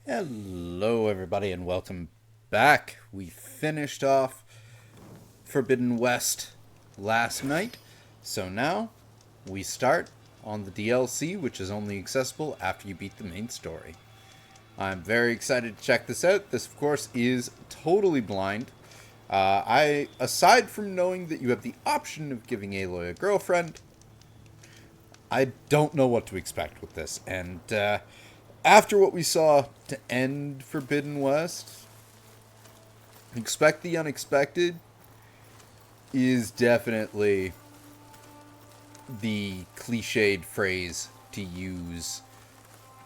Hello, everybody, and welcome back. We finished off Forbidden West last night, so now we start on the DLC, which is only accessible after you beat the main story. I'm very excited to check this out. This, of course, is totally blind. Aside from knowing that you have the option of giving Aloy a girlfriend, I don't know what to expect with this, and after what we saw to end Forbidden West, expect the unexpected is definitely the cliched phrase to use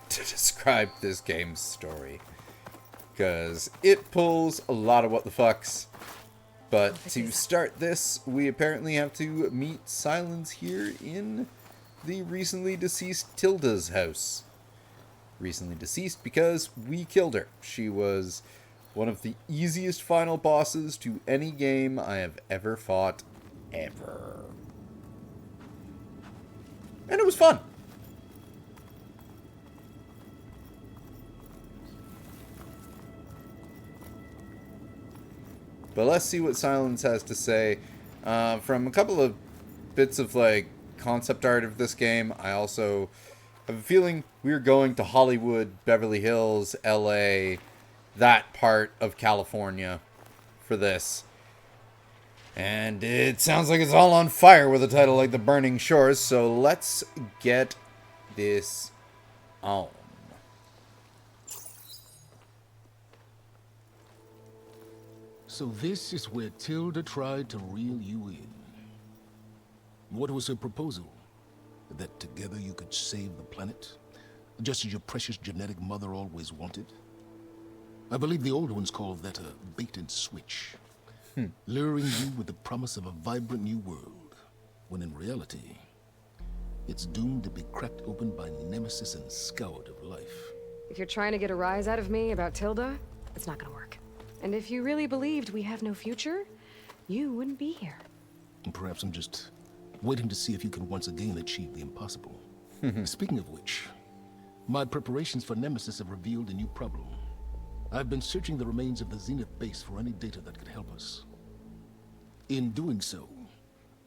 to describe this game's story. Because it pulls a lot of what the fucks. But to start this, we apparently have to meet Silence here in the recently deceased Tilda's house. Recently deceased because we killed her. She was one of the easiest final bosses to any game I have ever fought, ever. And it was fun. But let's see what Silence has to say. From a couple of bits of concept art of this game, I also have a feeling we're going to Hollywood, Beverly Hills, LA, that part of California for this. And it sounds like it's all on fire with a title like The Burning Shores, so let's get this on. So this is where Tilda tried to reel you in. What was her proposal? That together you could save the planet? Just as your precious genetic mother always wanted? I believe the old ones called that a bait and switch. Luring you with the promise of a vibrant new world, when in reality, it's doomed to be cracked open by Nemesis and scoured of life. If you're trying to get a rise out of me about Tilda, it's not gonna work. And if you really believed we have no future, you wouldn't be here. And perhaps I'm just waiting to see if you can once again achieve the impossible. Speaking of which, my preparations for Nemesis have revealed a new problem. I've been searching the remains of the Zenith base for any data that could help us. In doing so,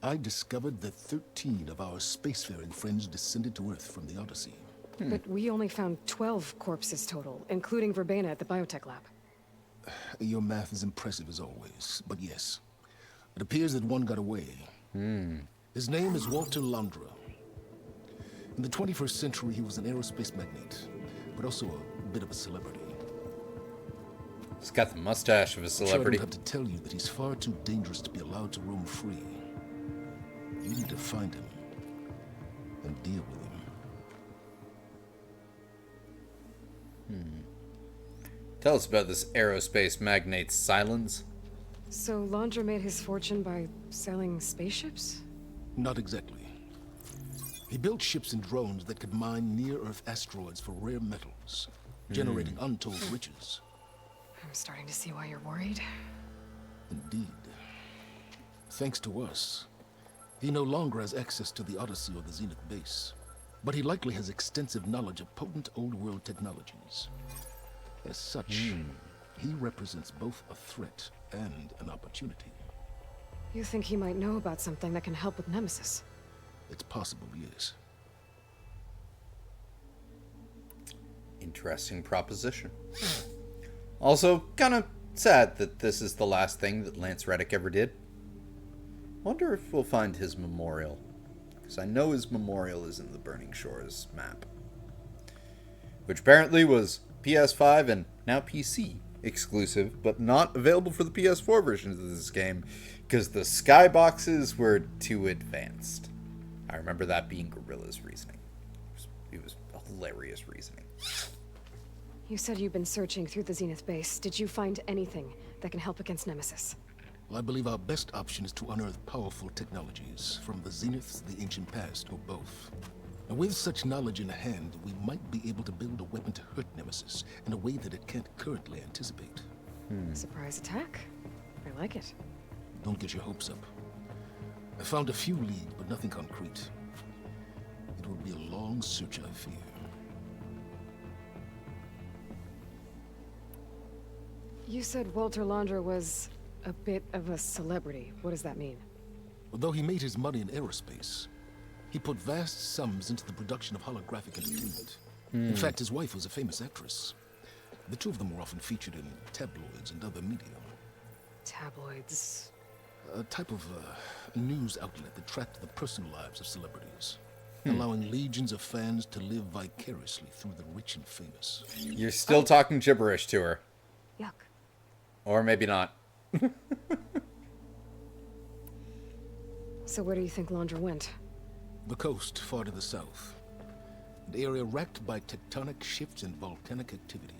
I discovered that 13 of our spacefaring friends descended to Earth from the Odyssey. But we only found 12 corpses total, including Verbena at the biotech lab. Your math is impressive as always, but yes. It appears that one got away. His name is Walter Londra. In the 21st century, he was an aerospace magnate, but also a bit of a celebrity. He's got the mustache of a celebrity. Sure, I don't have to tell you that he's far too dangerous to be allowed to roam free. You need to find him and deal with him. Tell us about this aerospace magnate's Silence. So Landra made his fortune by selling spaceships? Not exactly. He built ships and drones that could mine near-Earth asteroids for rare metals, generating untold riches. I'm starting to see why you're worried. Indeed. Thanks to us, he no longer has access to the Odyssey or the Zenith base, but he likely has extensive knowledge of potent old-world technologies. As such, he represents both a threat and an opportunity. You think he might know about something that can help with Nemesis? It's possible, yes. Interesting proposition. Also, kind of sad that this is the last thing that Lance Reddick ever did. Wonder if we'll find his memorial. Because I know his memorial is in the Burning Shores map. Which apparently was PS5 and now PC exclusive, but not available for the PS4 versions of this game because the skyboxes were too advanced. I remember that being Guerilla's reasoning. It was hilarious reasoning. You said you've been searching through the Zenith base. Did you find anything that can help against Nemesis? Well, I believe our best option is to unearth powerful technologies from the Zeniths, the ancient past, or both. And with such knowledge in hand, we might be able to build a weapon to hurt Nemesis in a way that it can't currently anticipate. Surprise attack? I like it. Don't get your hopes up. I found a few leads, but nothing concrete. It will be a long search, I fear. You said Walter Laundra was a bit of a celebrity. What does that mean? Although he made his money in aerospace, he put vast sums into the production of holographic entertainment. In fact, his wife was a famous actress. The two of them were often featured in tabloids and other media. Tabloids. A type of news outlet that tracked the personal lives of celebrities, allowing legions of fans to live vicariously through the rich and famous. You're still talking gibberish to her. Yuck. Or maybe not. So where do you think Laundra went? The coast, far to the south. An area racked by tectonic shifts and volcanic activity.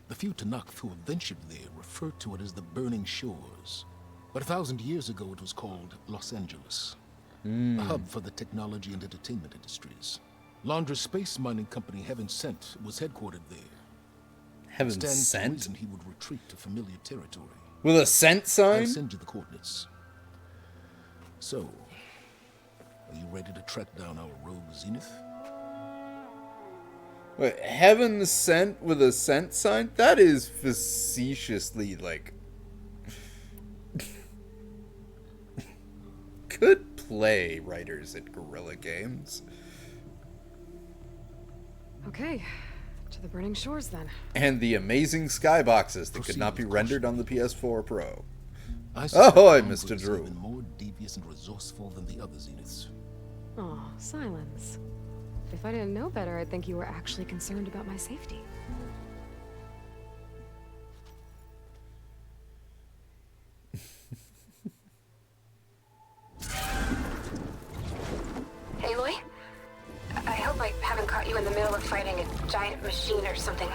The few Tanakh who have ventured there refer to it as the Burning Shores. But 1,000 years ago it was called Los Angeles. A hub for the technology and entertainment industries. Laundra's space mining company, Heaven Sent, was headquartered there. Heaven Stands to Sent? reason he would retreat to familiar territory. With a scent sign? I'll send you the coordinates. So, are you ready to track down our rogue Zenith? Wait, Heaven Sent with a scent sign? That is facetiously, like... Good play, writers at Guerrilla Games. Okay, to the Burning Shores then. And the amazing skyboxes that could Proceed not be with rendered caution. on the PS4 Pro. I suspect Ahoy, Laundra Mr. is Drew. even more devious and resourceful than the other Zeniths. Oh, silence. If I didn't know better, I'd think you were actually concerned about my safety. Aloy? I hope I haven't caught you in the middle of fighting a giant machine or something.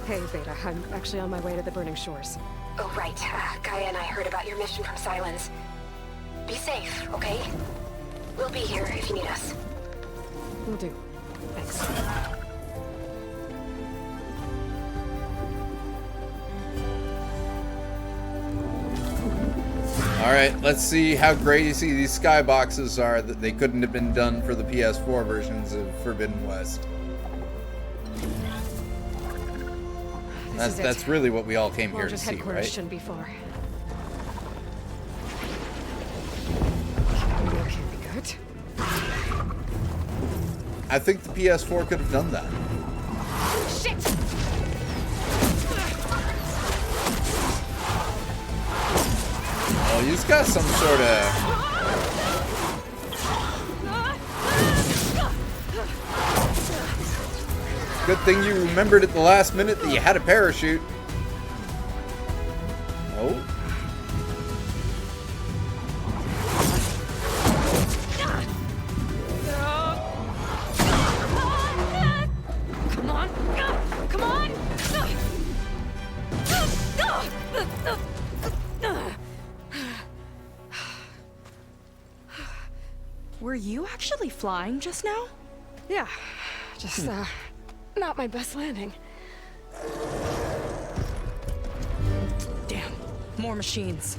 Hey, Beta, I'm actually on my way to the Burning Shores. Oh, right. Gaia and I heard about your mission from Silence. Be safe, okay? We'll be here if you need us. Will do. Thanks. Alright, let's see how crazy these skyboxes are that they couldn't have been done for the PS4 versions of Forbidden West. That's really what we all came here to Laundra's see, headquarters right? shouldn't be far. Video can't be good. I think the PS4 could have done that. Shit! Oh, he's got some sort of... Good thing you remembered at the last minute that you had a parachute. Oh. Come on! Come on! Were you actually flying just now? Yeah, just, not my best landing. Damn, more machines.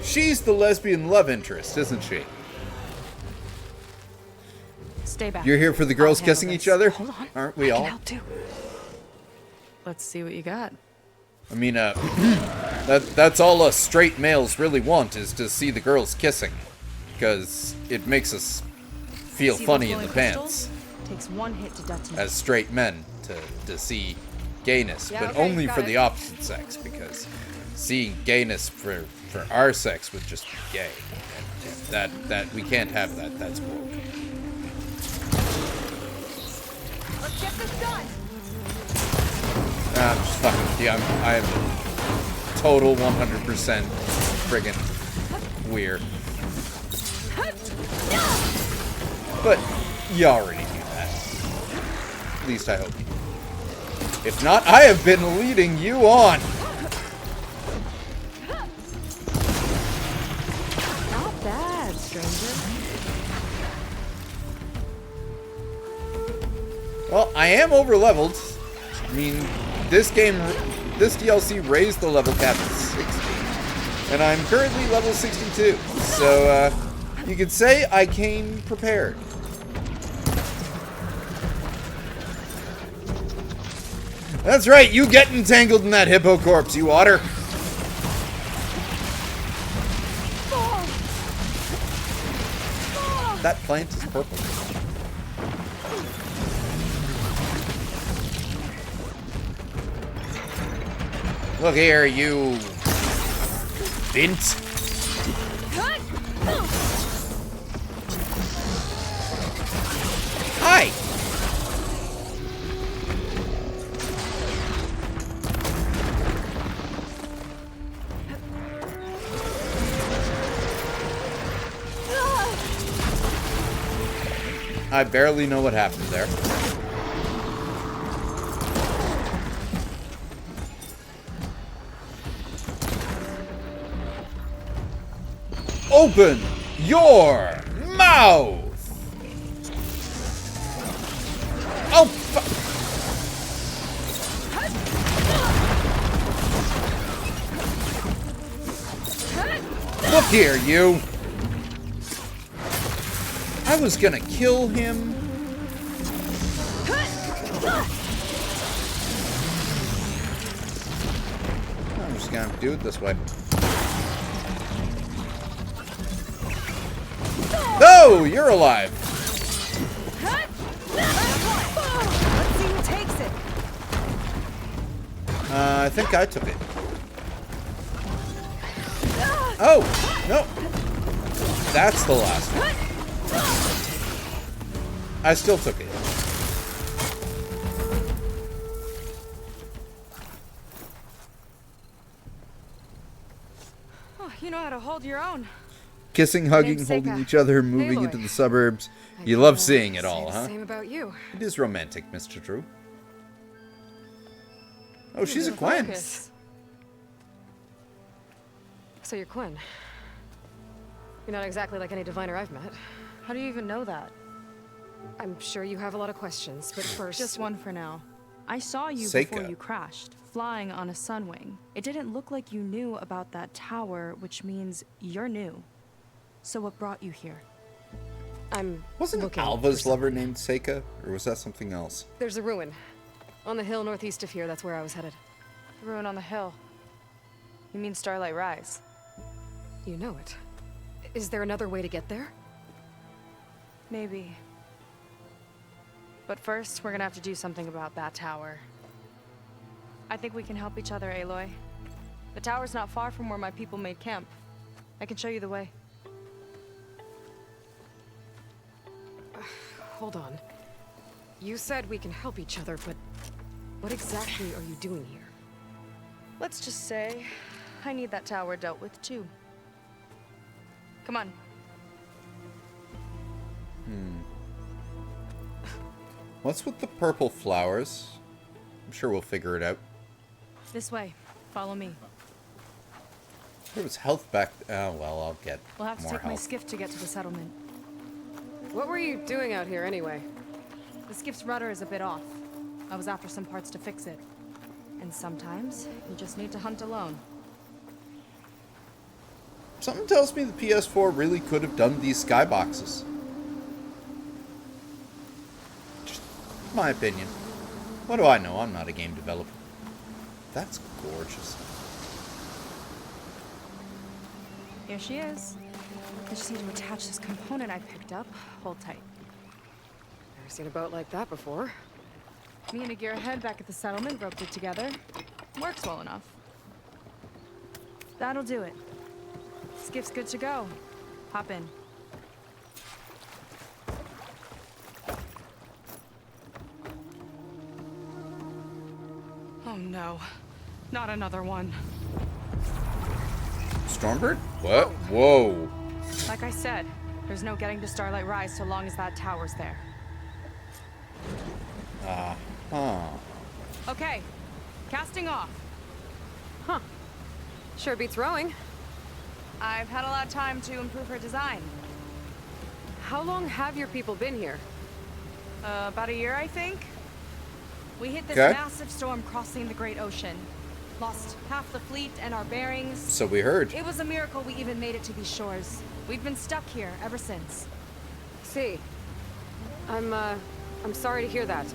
She's the lesbian love interest, isn't she? Stay back. You're here for the girls I'll handle kissing this. each other? Hold on. Aren't we I all? can help too. Let's see what you got. I mean, that's all us straight males really want, is to see the girls kissing. Because it makes us feel See funny those in the glowing pants. crystals? Takes one hit to detonate. As straight men, to see gayness. Yeah, but okay, only got for it. the opposite sex, because seeing gayness for our sex would just be gay. And that we can't have that. That's woke. Let's get this done! I'm just fucking with you. I'm total 100% friggin' weird. But you already knew that. At least I hope you do. If not, I have been leading you on. Not bad, stranger. Well, I am over leveled. I mean, this DLC raised the level cap to 60. And I'm currently level 62. So, you could say I came prepared. That's right, you get entangled in that hippo corpse, you otter. That plant is purple. Look here, you bint. Hi. I barely know what happened there. Open your mouth! Oh, look here, you! I was gonna kill him. I'm just gonna do it this way. No, you're alive. Let's see who takes it. I think I took it. Oh, no. That's the last one. I still took it. Oh, you know how to hold your own. Kissing, hugging, name's holding Seika. each other, moving Aloy. into the suburbs. I You can, love seeing it say all, the huh? Same about you. It is romantic, Mr. Drew. Oh, she's a Gwen. Focus. So you're Quinn. You're not exactly like any diviner I've met. How do you even know that? I'm sure you have a lot of questions, but first... Just one for now. I saw you Seika. before you crashed, flying on a sunwing. It didn't look like you knew about that tower, which means you're new. So what brought you here? I'm Wasn't looking Alva's for lover something. named Seika? Or was that something else? There's a ruin. On the hill northeast of here, that's where I was headed. Ruin on the hill. You mean Starlight Rise? You know it. Is there another way to get there? Maybe. But first, we're gonna have to do something about that tower. I think we can help each other, Aloy. The tower's not far from where my people made camp. I can show you the way. Hold on. You said we can help each other, but what exactly are you doing here? Let's just say, I need that tower dealt with too. Come on. What's with the purple flowers? I'm sure we'll figure it out. This way. Follow me. There was health back... Oh, well, I'll get We'll have to more take my health. skiff to get to the settlement. What were you doing out here anyway? The skiff's rudder is a bit off. I was after some parts to fix it. And sometimes, you just need to hunt alone. Something tells me the PS4 really could have done these skyboxes. Just my opinion. What do I know? I'm not a game developer. That's gorgeous. Here she is. I just need to attach this component I picked up. Hold tight. Never seen a boat like that before. Me and a gearhead back at the settlement roped it together. Works well enough. That'll do it. Skiff's good to go. Hop in. Oh no. Not another one. Stormbird? What? Whoa. Like I said, there's no getting to Starlight Rise so long as that tower's there. Huh. Okay, casting off. Sure beats rowing. I've had a lot of time to improve her design. How long have your people been here? About a year, I think. We hit this Okay. massive storm crossing the Great Ocean. Lost half the fleet and our bearings. So we heard. It was a miracle we even made it to these shores. We've been stuck here ever since. See. I'm sorry to hear that.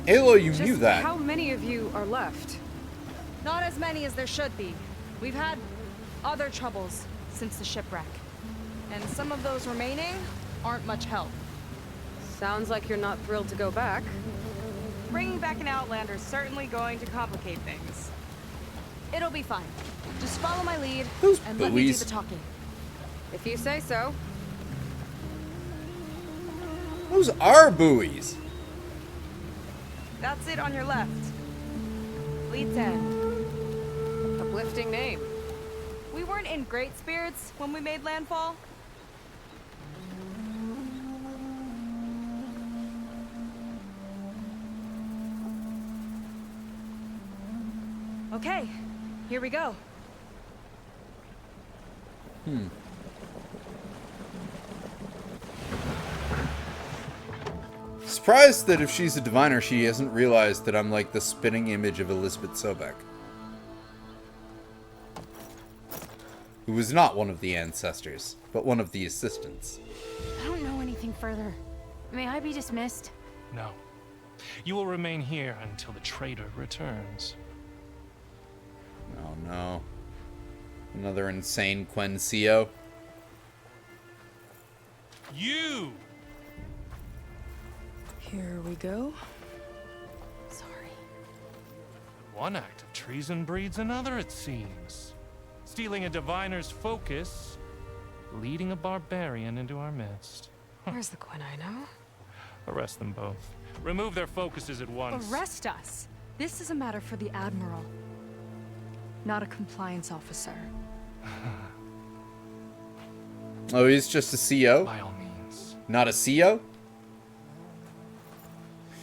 Aloy, you Just knew that. how many of you are left? Not as many as there should be. We've had other troubles since the shipwreck. And some of those remaining aren't much help. Sounds like you're not thrilled to go back. Bringing back an Outlander is certainly going to complicate things. It'll be fine. Just follow my lead Those and let me do buoys. the talking. If you say so. Those are buoys. That's it on your left. Lead 10. Uplifting name. We weren't in great spirits when we made landfall. Okay, here we go. Surprised that if she's a diviner, she hasn't realized that I'm like the spitting image of Elizabeth Sobek. Who was not one of the ancestors, but one of the assistants. I don't know anything further. May I be dismissed? No. You will remain here until the traitor returns. Oh no. Another insane Quencio. You! Here we go. Sorry. One act of treason breeds another, it seems. Stealing a diviner's focus, leading a barbarian into our midst. Where's the Quinn I know? Arrest them both. Remove their focuses at once. Arrest us. This is a matter for the Admiral, not a compliance officer. Oh, he's just a CO? By all means. Not a CO?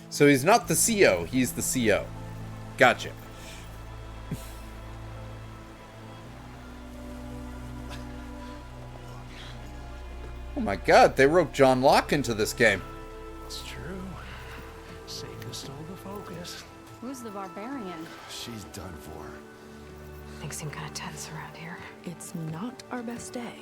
So he's not the CO, he's the CO. Gotcha. Oh my god, they roped John Locke into this game. It's true. Seika stole the focus. Who's the barbarian? She's done for. Things seem kind of tense around here. It's not our best day.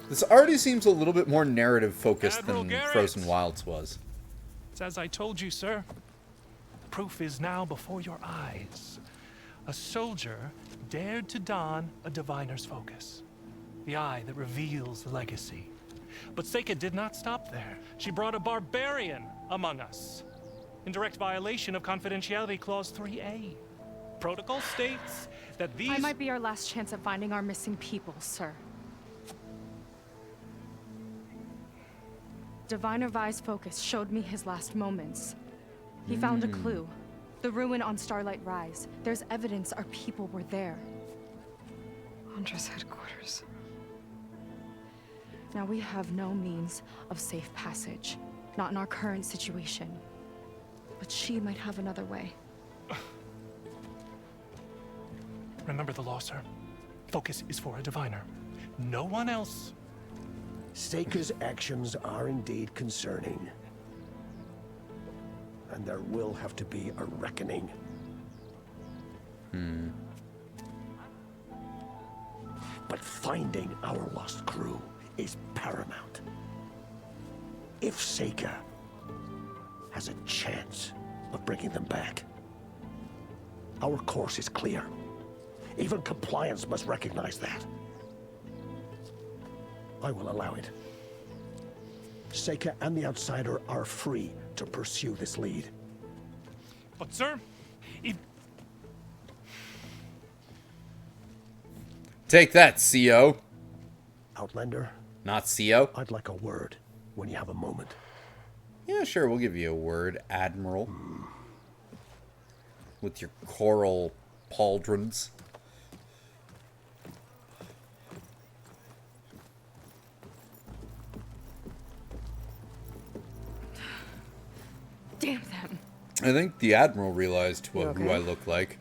This already seems a little bit more narrative focused Admiral than Garrett. Frozen Wilds was. It's as I told you, sir. Proof is now before your eyes. A soldier dared to don a diviner's focus. The eye that reveals the legacy. But Seika did not stop there. She brought a barbarian among us. In direct violation of Confidentiality Clause 3A. Protocol states that these... I might be our last chance at finding our missing people, sir. Diviner Vi's focus showed me his last moments. He found a clue. The ruin on Starlight Rise. There's evidence our people were there. Huntress headquarters. Now we have no means of safe passage. Not in our current situation. But she might have another way. Remember the law, sir. Focus is for a diviner. No one else. Seika's actions are indeed concerning. And there will have to be a reckoning. But finding our lost crew is paramount. If Seika has a chance of bringing them back, our course is clear. Even compliance must recognize that. I will allow it. Seika and the Outsider are free to pursue this lead. But, sir, if... Take that, CO. Outlander, Not CO. I'd like a word when you have a moment. Yeah, sure, we'll give you a word, Admiral. With your coral pauldrons. Damn them. I think the Admiral realized who okay? I look like.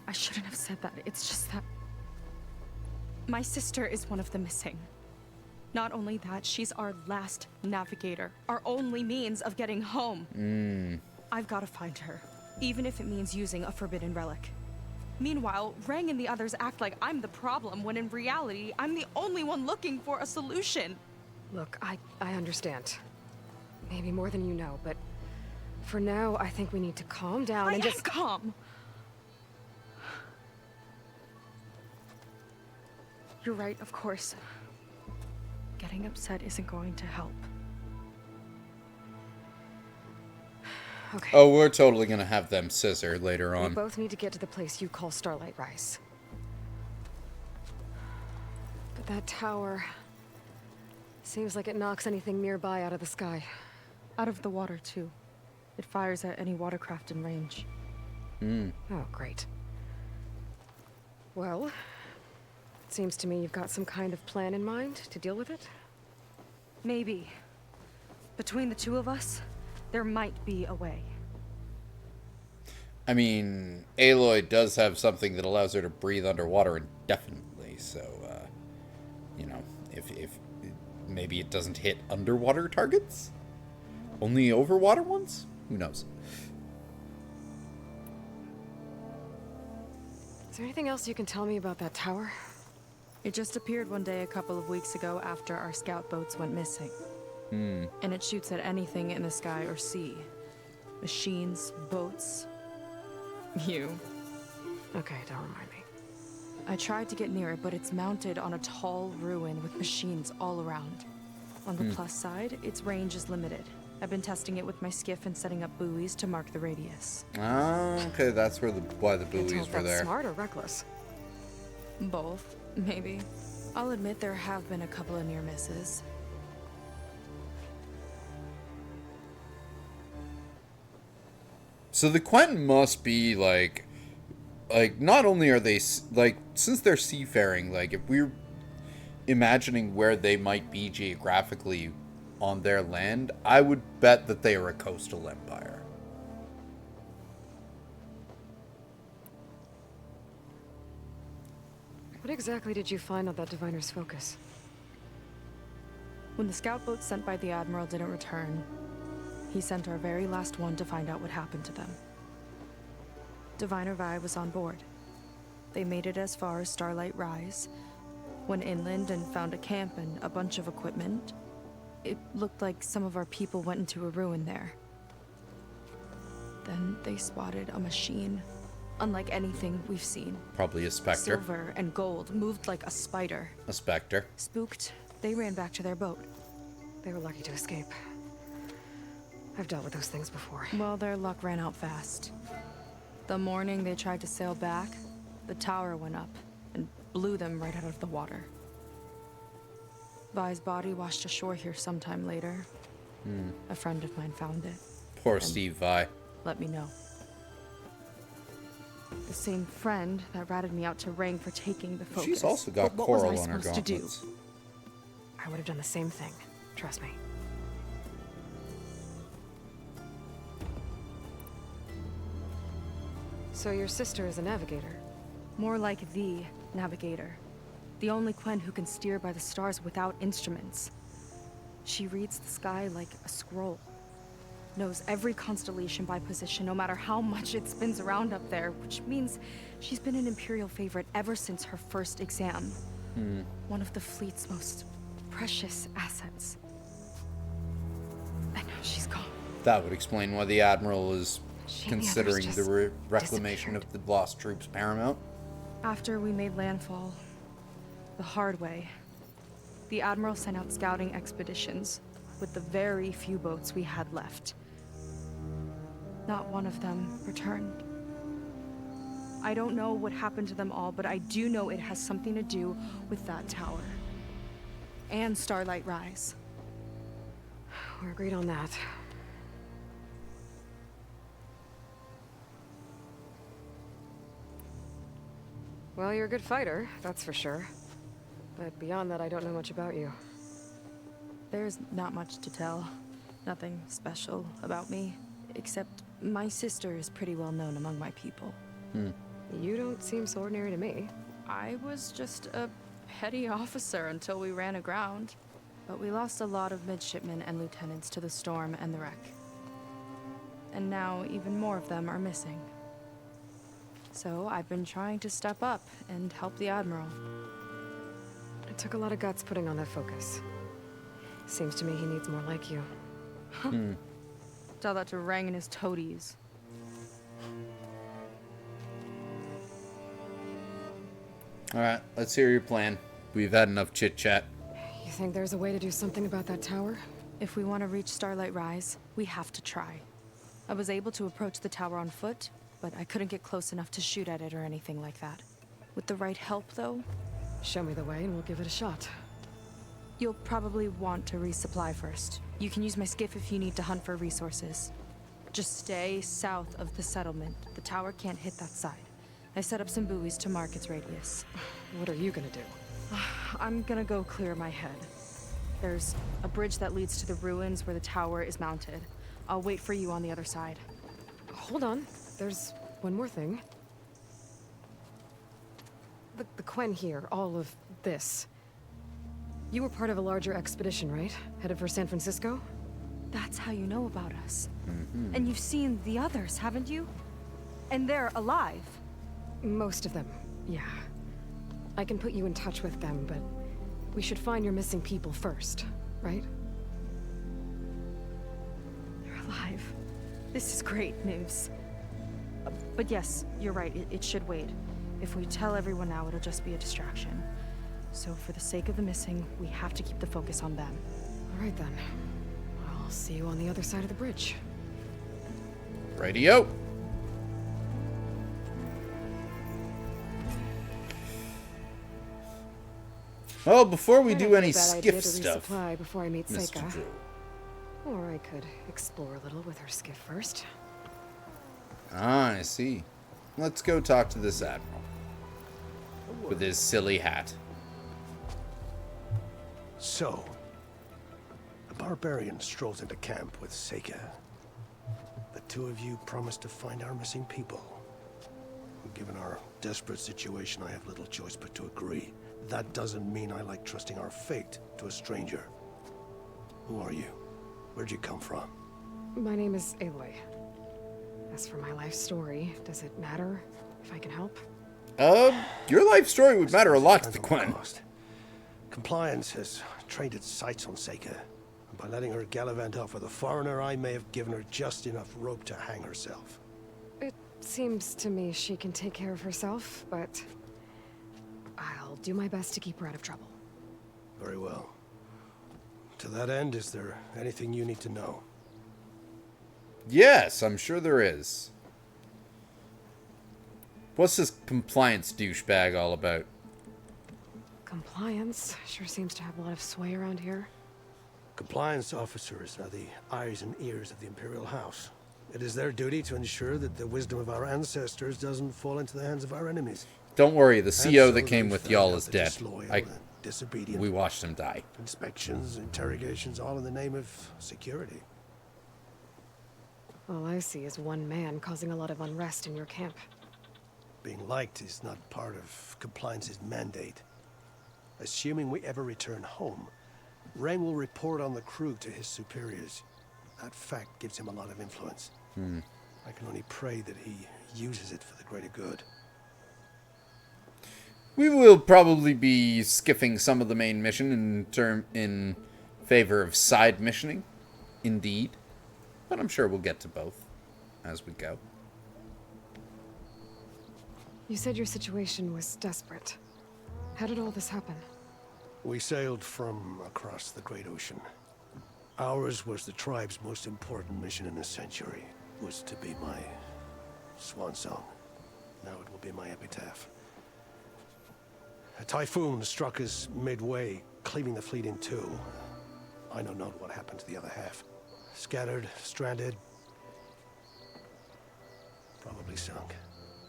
I shouldn't have said that. It's just that... my sister is one of the missing. Not only that, she's our last navigator. Our only means of getting home. I've got to find her. Even if it means using a forbidden relic. Meanwhile, Rang and the others act like I'm the problem, when in reality, I'm the only one looking for a solution. Look, I understand. Maybe more than you know, but for now, I think we need to calm down and just... calm. You're right, of course. Getting upset isn't going to help. Okay. Oh, we're totally gonna have them scissor later We on. both need to get to the place you call Starlight Rise. But that tower... seems like it knocks anything nearby out of the sky. Out of the water, too. It fires at any watercraft in range. Oh, great. Well, it seems to me you've got some kind of plan in mind to deal with it. Maybe. Between the two of us, there might be a way. I mean, Aloy does have something that allows her to breathe underwater indefinitely, so, you know, if maybe it doesn't hit underwater targets? Only overwater ones? Who knows? Is there anything else you can tell me about that tower? It just appeared one day a couple of weeks ago after our scout boats went missing. And it shoots at anything in the sky or sea. Machines, boats. You. Okay, don't remind me. I tried to get near it, but it's mounted on a tall ruin with machines all around. On the plus side, its range is limited. I've been testing it with my skiff and setting up buoys to mark the radius. Ah, okay, that's why the Can't tell buoys if were that's there. smart or reckless. Both, maybe. I'll admit there have been a couple of near misses. So the Quentin must be like not only are they like, since they're seafaring, like if we're imagining where they might be geographically on their land, I would bet that they are a coastal empire. What exactly did you find on that diviner's focus? When the scout boat sent by the Admiral didn't return, he sent our very last one to find out what happened to them. Diviner Vi was on board. They made it as far as Starlight Rise, went inland and found a camp and a bunch of equipment. It looked like some of our people went into a ruin there. Then they spotted a machine, unlike anything we've seen. Probably a specter. Silver and gold, moved like a spider. A specter. Spooked, they ran back to their boat. They were lucky to escape. I've dealt with those things before. Well, their luck ran out fast. The morning they tried to sail back, the tower went up and blew them right out of the water. Vi's body washed ashore here sometime later. A friend of mine found it. Poor Steve Vi. Let me know. The same friend that ratted me out to Rang for taking the focus. She's also got But what was coral I on her supposed to do? gauntlets. I would have done the same thing. Trust me. So your sister is a navigator? More like the navigator. The only Quen who can steer by the stars without instruments. She reads the sky like a scroll. Knows every constellation by position, no matter how much it spins around up there, which means she's been an Imperial favorite ever since her first exam. One of the fleet's most precious assets. And now she's gone. That would explain why the Admiral is She and the others considering just the reclamation of the lost troops paramount. After we made landfall, the hard way, the Admiral sent out scouting expeditions with the very few boats we had left. Not one of them returned. I don't know what happened to them all, but I do know it has something to do with that tower. And Starlight Rise. We're agreed on that. Well, you're a good fighter, that's for sure. But beyond that, I don't know much about you. There's not much to tell. Nothing special about me, except my sister is pretty well known among my people. You don't seem so ordinary to me. I was just a petty officer until we ran aground. But we lost a lot of midshipmen and lieutenants to the storm and the wreck. And now even more of them are missing. So I've been trying to step up and help the Admiral. It took a lot of guts putting on that focus. Seems to me he needs more like you. Tell that to Rang and his toadies. Alright, let's hear your plan. We've had enough chit-chat. You think there's a way to do something about that tower? If we want to reach Starlight Rise, we have to try. I was able to approach the tower on foot, but I couldn't get close enough to shoot at it or anything like that. With the right help, though, Show me the way and we'll give it a shot. you'll probably want to resupply first. You can use my skiff if you need to hunt for resources. Just stay south of the settlement. The tower can't hit that side. I set up some buoys to mark its radius. What are you gonna do? I'm gonna go clear my head. There's a bridge that leads to the ruins where the tower is mounted. I'll wait for you on the other side. Hold on. There's one more thing. The Quen here, all of this. You were part of a larger expedition, right? Headed for San Francisco? That's how you know about us. And you've seen the others, haven't you? And they're alive. Most of them, yeah. I can put you in touch with them, but we should find your missing people first, right? They're alive. This is great news. But yes, you're right. It should wait. If we tell everyone now, it'll just be a distraction. So for the sake of the missing, we have to keep the focus on them. All right then. I'll see you on the other side of the bridge. Radio. Well, before we do any skiff stuff, Resupply before I meet Mr. Seika. Drew. Or I could explore a little with her skiff first. Ah, I see. Let's go talk to this admiral. With his silly hat. So, a barbarian strolls into camp with Seika. The two of you promised to find our missing people. Given our desperate situation, I have little choice but to agree. That doesn't mean I like trusting our fate to a stranger. Who are you? Where'd you come from? My name is Aloy. As for my life story, does it matter if I can help? Your life story would matter a lot to the Depends on Quen. cost. Compliance has trained its sights on Seika. And by letting her gallivant off with a foreigner, I may have given her just enough rope to hang herself. It seems to me she can take care of herself, but I'll do my best to keep her out of trouble. Very well. To that end, is there anything you need to know? Yes, I'm sure there is. What's this compliance douchebag all about? Compliance sure seems to have a lot of sway around here. Compliance officers are the eyes and ears of the Imperial House. It is their duty to ensure that the wisdom of our ancestors doesn't fall into the hands of our enemies. Don't worry, the And CO so that came they with found y'all out is the dead. disloyal and disobedient. We watched him die. Inspections, interrogations, all in the name of security. All I see is one man causing a lot of unrest in your camp. Being liked is not part of Compliance's mandate. Assuming we ever return home, Rang will report on the crew to his superiors. That fact gives him a lot of influence. I can only pray that he uses it for the greater good. We will probably be skiffing some of the main mission in favor of side missioning, indeed. But I'm sure we'll get to both as we go. You said your situation was desperate. How did all this happen? We sailed from across the great ocean. Ours was the tribe's most important mission in a century. It was to be my swan song. Now it will be my epitaph. A typhoon struck us midway, cleaving the fleet in two. I know not what happened to the other half. Scattered, stranded, probably sunk.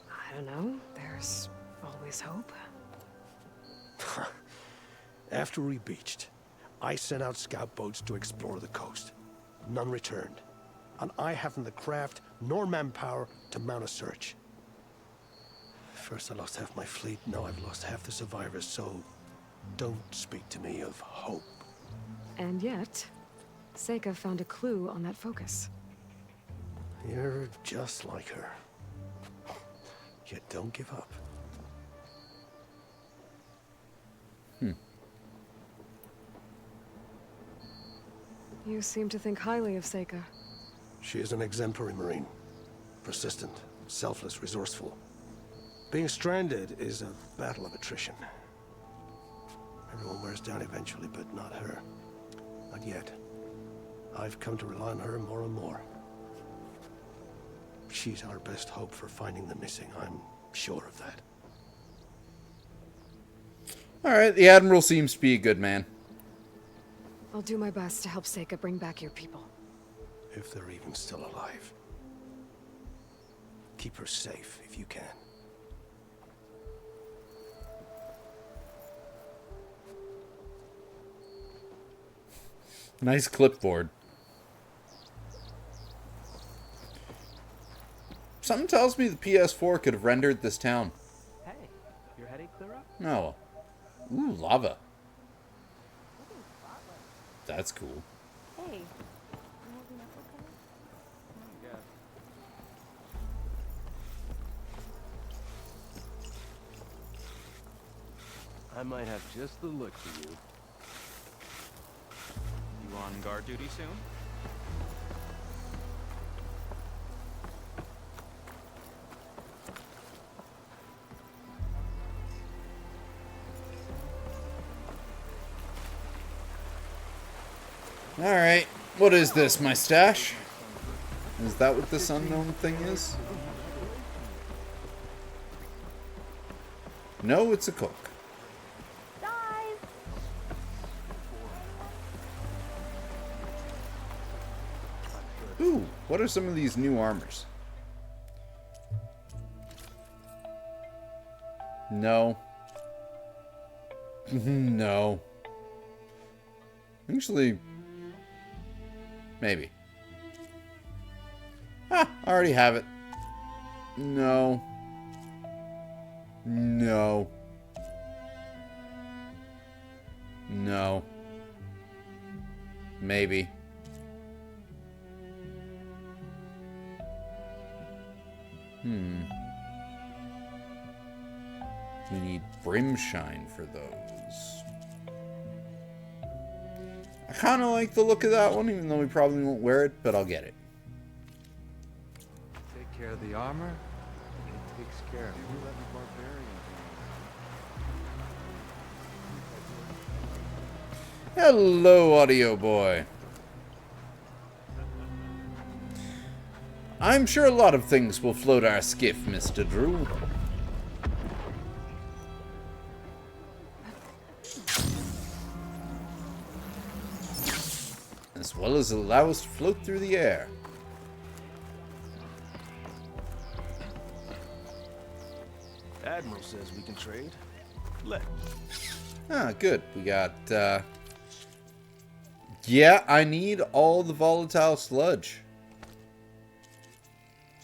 I don't know. There's always hope. After we beached, I sent out scout boats to explore the coast. None returned. And I haven't the craft nor manpower to mount a search. First I lost half my fleet, now I've lost half the survivors, so don't speak to me of hope. And yet, Seika found a clue on that focus. You're just like her. Yet don't give up. You seem to think highly of Seika. She is an exemplary Marine. Persistent, selfless, resourceful. Being stranded is a battle of attrition. Everyone wears down eventually, but not her. Not yet. I've come to rely on her more and more. She's our best hope for finding the missing. I'm sure of that. Alright, the Admiral seems to be a good man. I'll do my best to help Seika bring back your people. If they're even still alive. Keep her safe if you can. Nice clipboard. Something tells me the PS4 could have rendered this town. Hey, your headache clear up? No. Ooh, lava. That's cool. Hey. I might have just the look for you. You on guard duty soon? Alright, what is this, my stash? Is that what this unknown thing is? No, it's a cook. Ooh, what are some of these new armors? No. No. Actually, maybe. Ah, I already have it. No. No. No. Maybe. We need brimshine for those. I kind of like the look of that one, even though we probably won't wear it, but I'll get it. Take care of the armor, it takes care of you. Let the barbarian. Hello, audio boy. I'm sure a lot of things will float our skiff, Mr. Drew. As well as allow us to float through the air. Admiral says we can trade. Ah, good. We got, yeah, I need all the volatile sludge.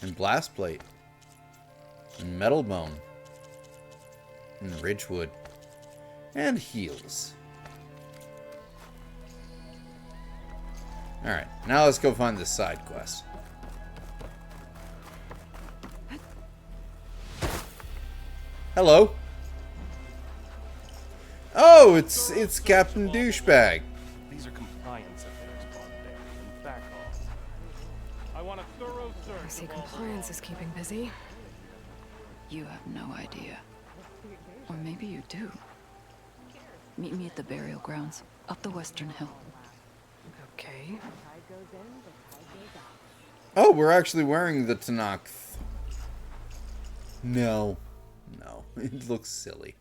And blast plate. And metal bone. And ridgewood. And heals. Alright, now let's go find this side quest. Hello. Oh, it's Captain Douchebag. These are compliance affairs, barbarian. Back off. I want a thorough search. I see compliance is keeping busy. You have no idea. Or maybe you do. Meet me at the burial grounds, up the western hill. Okay. Oh, we're actually wearing the Tanakh. No. No. It looks silly.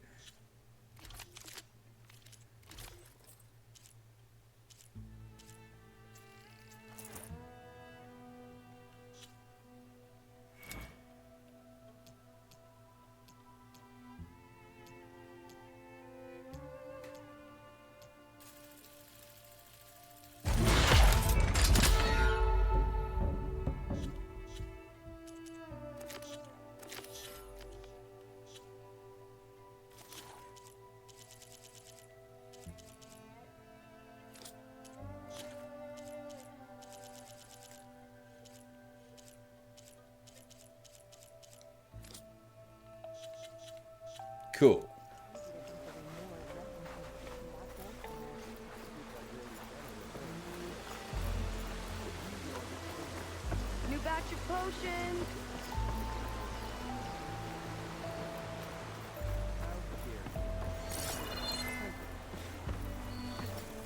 Cool. New batch of potions.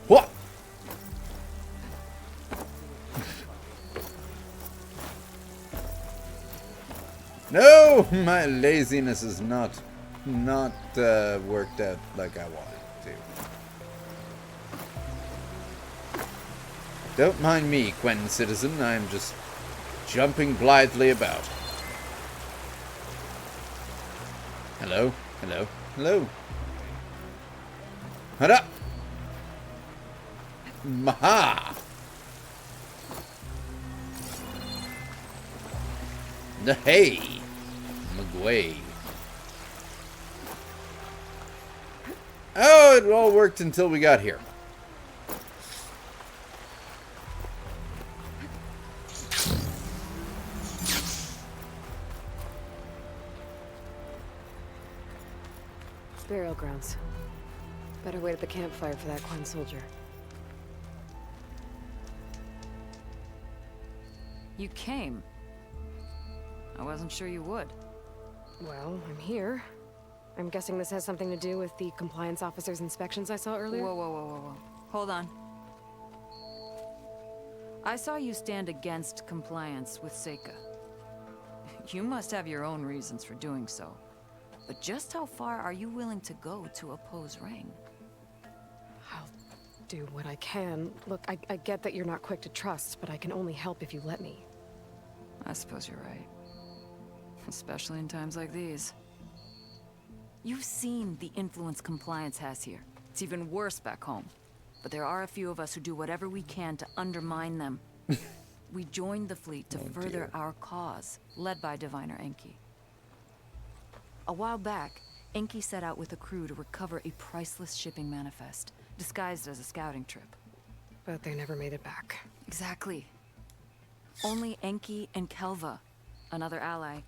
What? No, my laziness is not worked out like I wanted it to. Don't mind me, Quentin Citizen. I'm just jumping blithely about. Hello, hello, hello. Hut up! Maha! Hey! McGuay. Oh, it all worked until we got here. Burial grounds. Better wait at the campfire for that Quen soldier. You came. I wasn't sure you would. Well, I'm here. I'm guessing this has something to do with the compliance officer's inspections I saw earlier? Whoa, whoa, whoa, whoa, whoa. Hold on. I saw you stand against compliance with Seika. You must have your own reasons for doing so. But just how far are you willing to go to oppose Rang? I'll do what I can. Look, I get that you're not quick to trust, but I can only help if you let me. I suppose you're right. Especially in times like these. You've seen the influence compliance has here. It's even worse back home. But there are a few of us who do whatever we can to undermine them. We joined the fleet to further our cause, led by Diviner Enki. A while back, Enki set out with a crew to recover a priceless shipping manifest, disguised as a scouting trip. But they never made it back. Exactly. Only Enki and Kelva, another ally,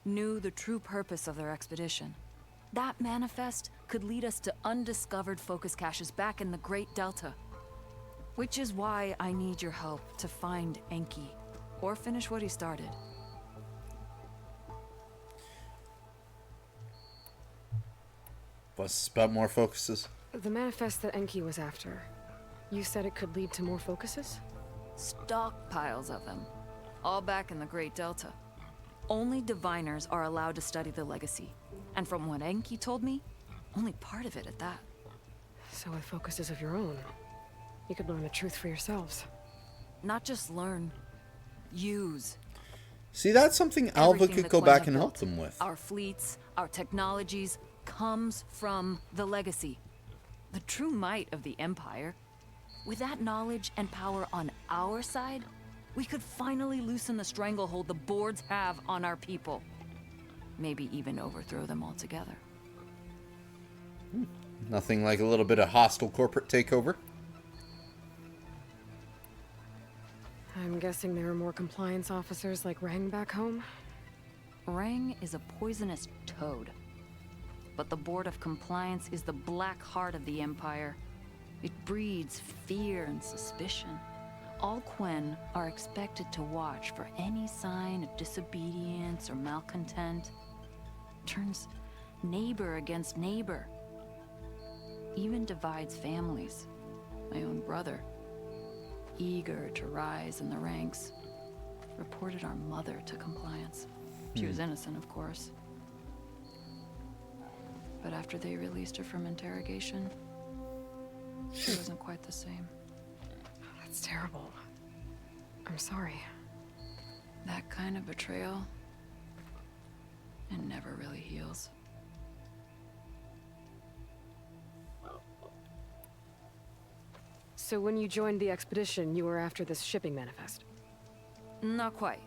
knew the true purpose of their expedition. That manifest could lead us to undiscovered focus caches back in the Great Delta. Which is why I need your help to find Enki, or finish what he started. What's about more focuses? The manifest that Enki was after. You said it could lead to more focuses? Stockpiles of them. All back in the Great Delta. Only diviners are allowed to study the legacy. And from what Enki told me, only part of it at that. So with focuses of your own, you could learn the truth for yourselves. Not just learn, use. See, that's something Alva Everything could the go Quen back have and help built, them with. Our fleets, our technologies, comes from the legacy. The true might of the Empire. With that knowledge and power on our side, we could finally loosen the stranglehold the boards have on our people. Maybe even overthrow them altogether. Nothing like a little bit of hostile corporate takeover. I'm guessing there are more compliance officers like Rang back home? Rang is a poisonous toad. But the Board of Compliance is the black heart of the Empire. It breeds fear and suspicion. All Quen are expected to watch for any sign of disobedience or malcontent. Turns neighbor against neighbor. Even divides families. My own brother, eager to rise in the ranks, reported our mother to compliance. She was innocent, of course. But after they released her from interrogation, she wasn't quite the same. That's terrible. I'm sorry. That kind of betrayal, it never really heals. So when you joined the expedition, you were after this shipping manifest? Not quite.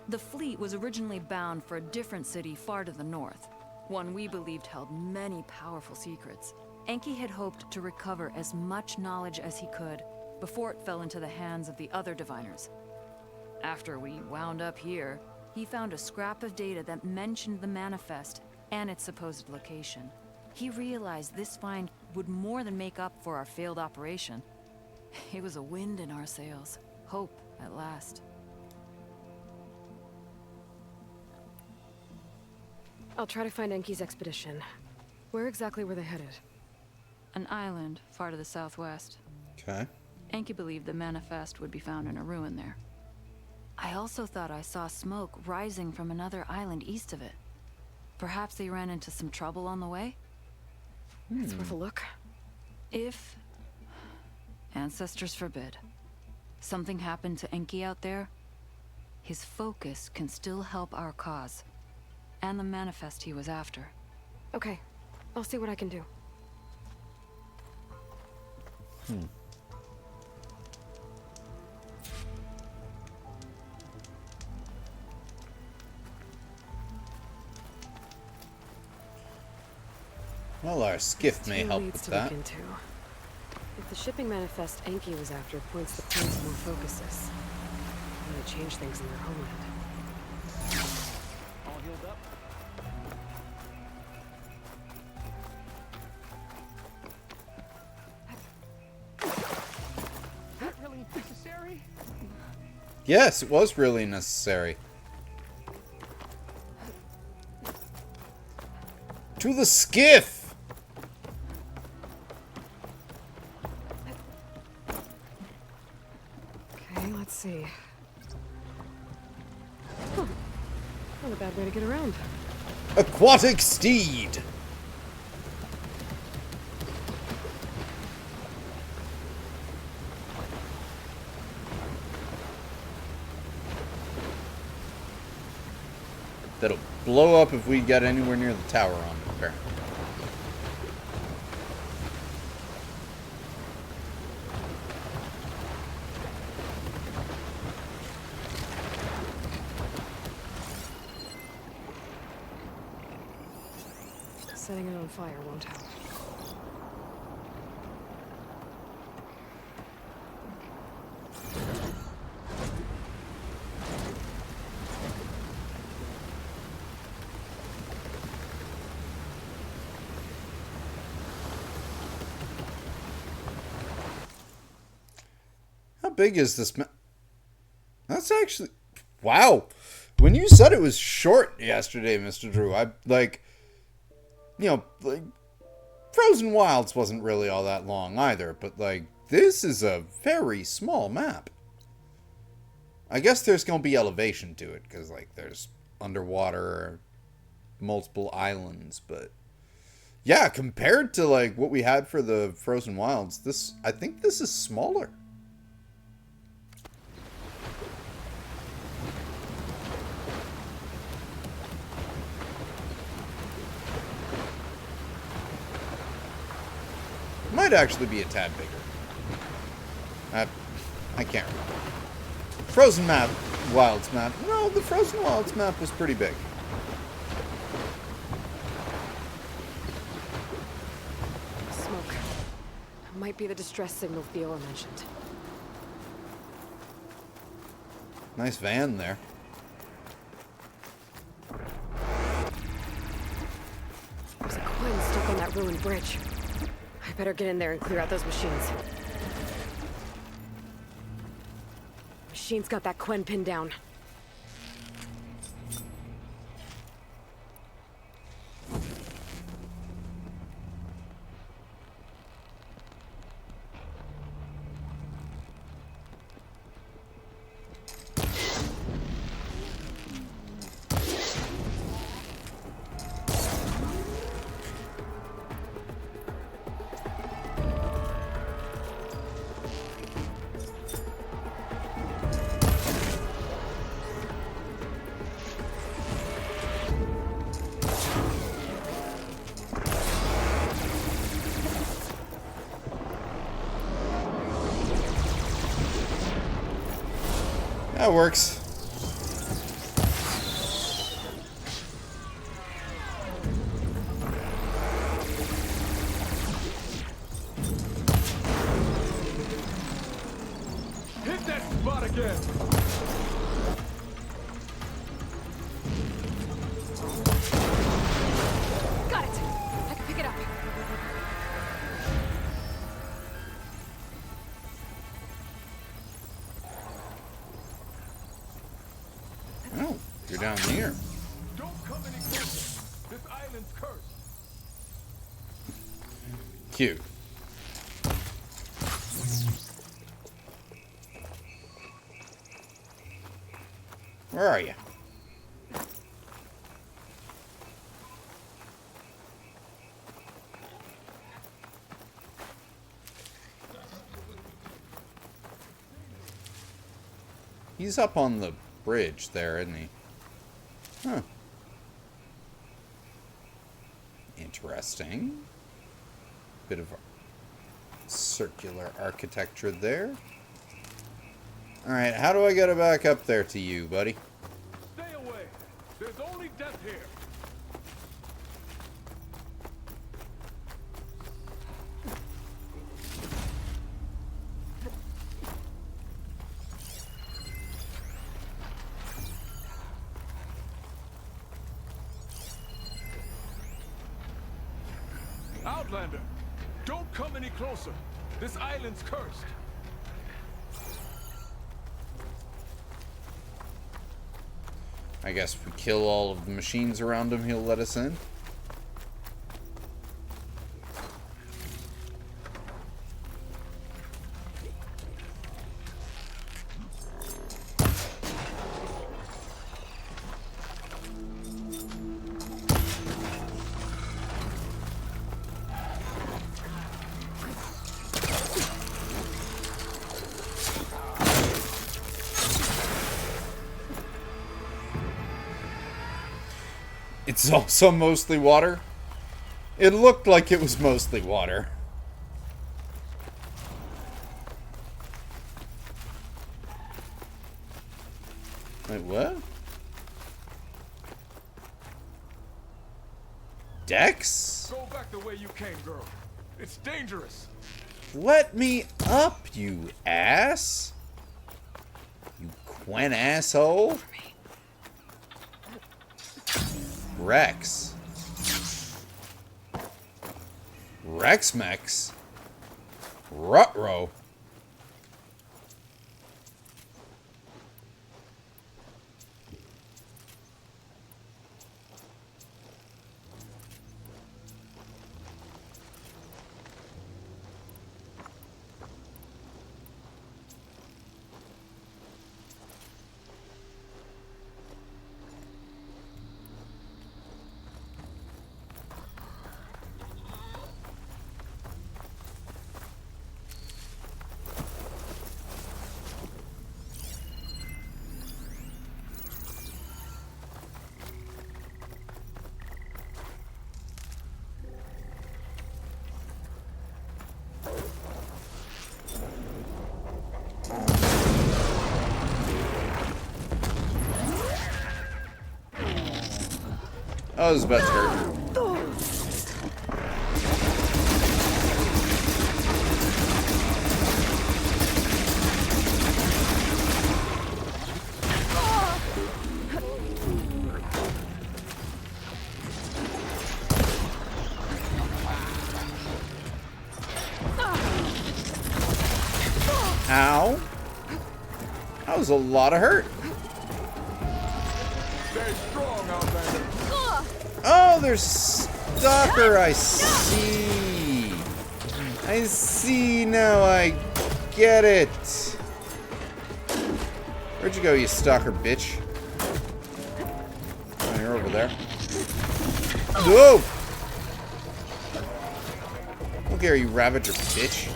The fleet was originally bound for a different city far to the north. One we believed held many powerful secrets. Enki had hoped to recover as much knowledge as he could before it fell into the hands of the other diviners. After we wound up here, he found a scrap of data that mentioned the manifest and its supposed location. He realized this find would more than make up for our failed operation. It was a wind in our sails. Hope, at last. I'll try to find Enki's expedition. Where exactly were they headed? An island far to the southwest. Okay. Enki believed the manifest would be found in a ruin there. I also thought I saw smoke rising from another island east of it. Perhaps they ran into some trouble on the way? It's worth a look. If, ancestors forbid, something happened to Enki out there, his focus can still help our cause. And the manifest he was after. Okay. I'll see what I can do. Well, our skiff may Two help leads with to that. look into. If the shipping manifest Enki was after points the planes to more focuses, it might change things in their homeland. All healed up? That really necessary? Yes, it was really necessary. To the skiff! Okay, let's see. Huh. Not a bad way to get around. Aquatic steed! That'll blow up if we get anywhere near the tower on it, apparently. Setting it on fire won't help. How big is this That's actually... Wow! When you said it was short yesterday, Mr. Drew, I, like... You know, like... Frozen Wilds wasn't really all that long either, but, like, this is a very small map. I guess there's gonna be elevation to it, because, like, there's underwater, multiple islands, but... Yeah, compared to, like, what we had for the Frozen Wilds, this... I think this is smaller. Might actually be a tad bigger. I can't remember. Frozen map, Wilds map. No, the Frozen Wilds map was pretty big. Smoke. Might be the distress signal Theola mentioned. Nice van there. There's a Quinn stuck on that ruined bridge. I better get in there and clear out those machines. Machine's got that Quen pinned down. That works. Hit that spot again! You're down here. Don't come any closer. This island's cursed. Cute. Where are you? He's up on the bridge there, isn't he? Huh. Interesting. Bit of circular architecture there. Alright, how do I get it back up there to you, buddy? Stay away. There's only death here. Outlander, don't come any closer. This island's cursed. I guess if we kill all of the machines around him, he'll let us in. It's also mostly water. It looked like it was mostly water. Wait, what? Dex? Go back the way you came, girl. It's dangerous. Let me up, you ass. You Quen asshole. Rex. Rexmex. Rutro. Oh, this is about to hurt. Ow. That was a lot of hurt. Stay strong, Outlander. Oh, there's Stalker, I see. I see now, I get it. Where'd you go, you Stalker bitch? Oh, you're over there. Whoa! Look here, you Ravager bitch.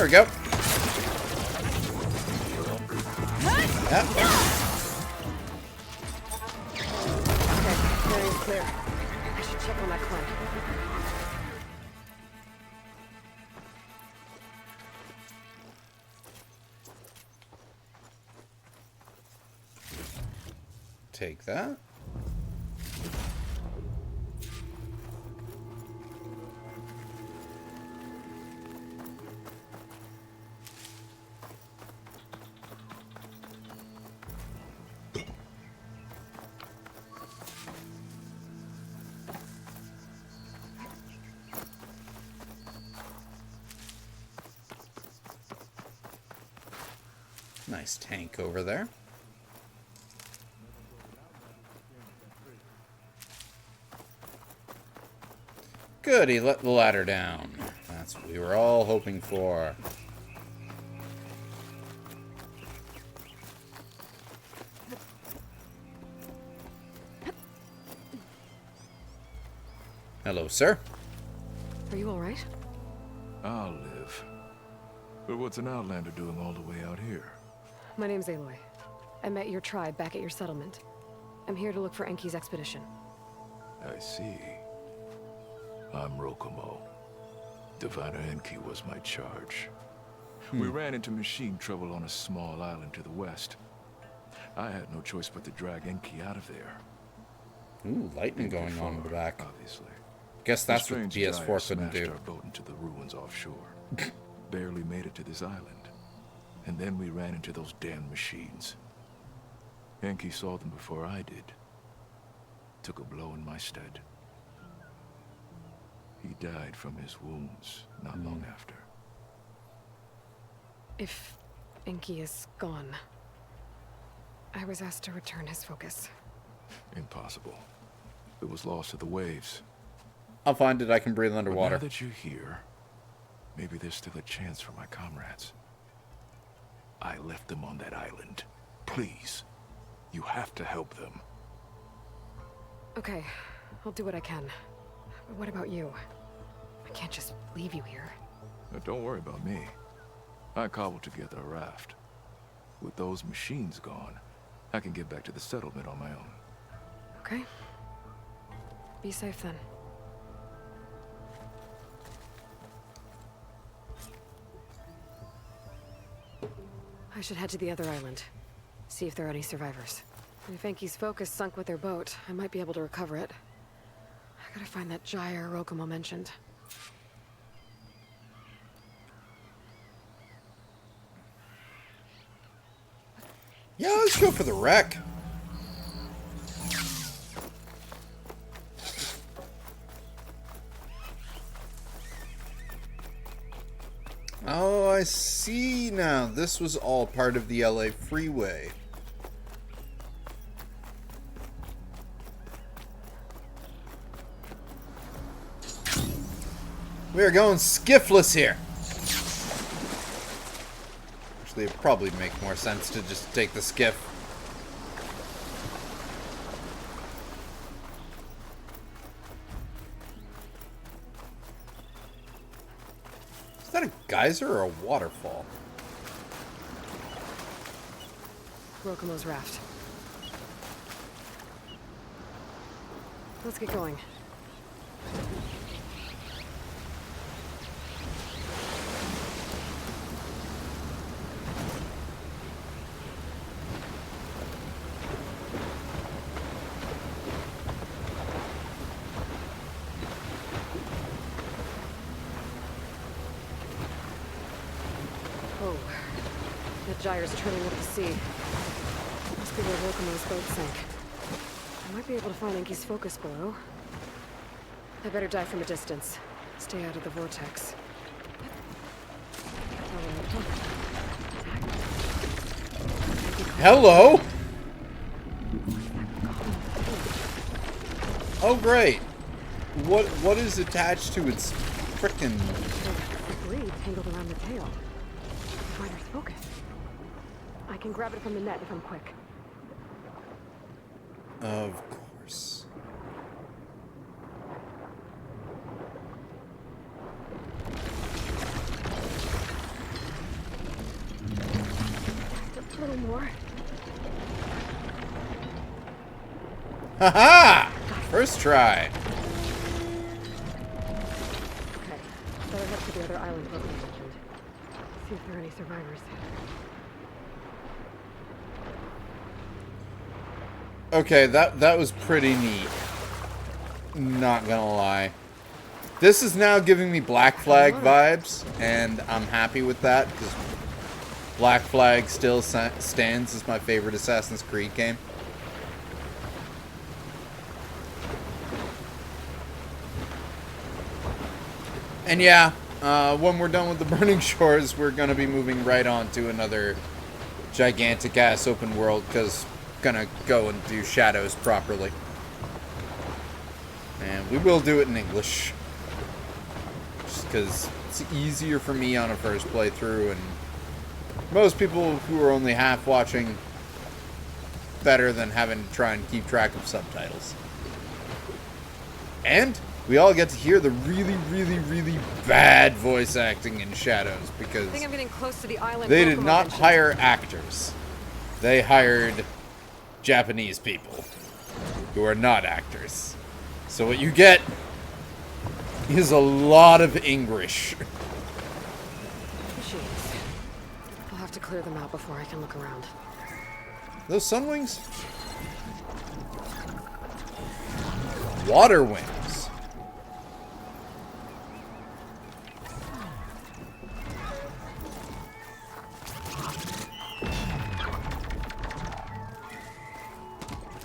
There we go. Yep. Okay, area's clear. I should check on that climb. Take that. Nice tank over there. Good, he let the ladder down. That's what we were all hoping for. Hello, sir. Are you alright? I'll live. But what's an outlander doing all the way out here? My name's Aloy. I met your tribe back at your settlement. I'm here to look for Enki's expedition. I see. I'm Rokomo. Diviner Enki was my charge. We ran into machine trouble on a small island to the west. I had no choice but to drag Enki out of there. Ooh, lightning going on in the back. Obviously. Guess that's The what strange PS4 gyre couldn't smashed do. our boat into the ruins offshore. Barely made it to this island. And then we ran into those damn machines. Enki saw them before I did. Took a blow in my stead. He died from his wounds not long after. If Enki is gone, I was asked to return his focus. Impossible. It was lost to the waves. I'll find it. I can breathe But underwater. now that you're here, maybe there's still a chance for my comrades. I left them on that island. Please, you have to help them. Okay, I'll do what I can. But what about you? I can't just leave you here. Now, don't worry about me. I cobbled together a raft. With those machines gone, I can get back to the settlement on my own. Okay. Be safe then. I should head to the other island. See if there are any survivors. If Enki's focus sunk with their boat, I might be able to recover it. I gotta find that gyre Rokomo mentioned. Yeah, let's go for the wreck. Oh, I see now. This was all part of the LA freeway. We are going skiffless here. Actually, it'd probably make more sense to just take the skiff. Is that a geyser or a waterfall? Rokomo's raft. Let's get going. Oh, that gyre's turning up the sea. Must be where Rokomo's boat sank. I might be able to find Enki's focus below. I better dive from a distance. Stay out of the vortex. Hello? Oh, great. What is attached to its frickin'... Debris tangled around the tail. Diviner's focus. I can grab it from the net if I'm quick. Of course. Haha! First try. Okay, better head to the other island boat we mentioned. See if there are any survivors. Okay, that was pretty neat. Not gonna lie. This is now giving me Black Flag vibes, and I'm happy with that, because Black Flag still stands as my favorite Assassin's Creed game. And yeah, when we're done with the Burning Shores, we're gonna be moving right on to another gigantic-ass open world, because gonna go and do Shadows properly. And we will do it in English. Just because it's easier for me on a first playthrough, and most people who are only half watching, better than having to try and keep track of subtitles. And we all get to hear the really, really, really bad voice acting in Shadows, because I think I'm getting close to the island. they did not hire actors. They hired Japanese people who are not actors. So what you get is a lot of English. Machines. I'll have to clear them out before I can look around. Those sun wings? Water wings.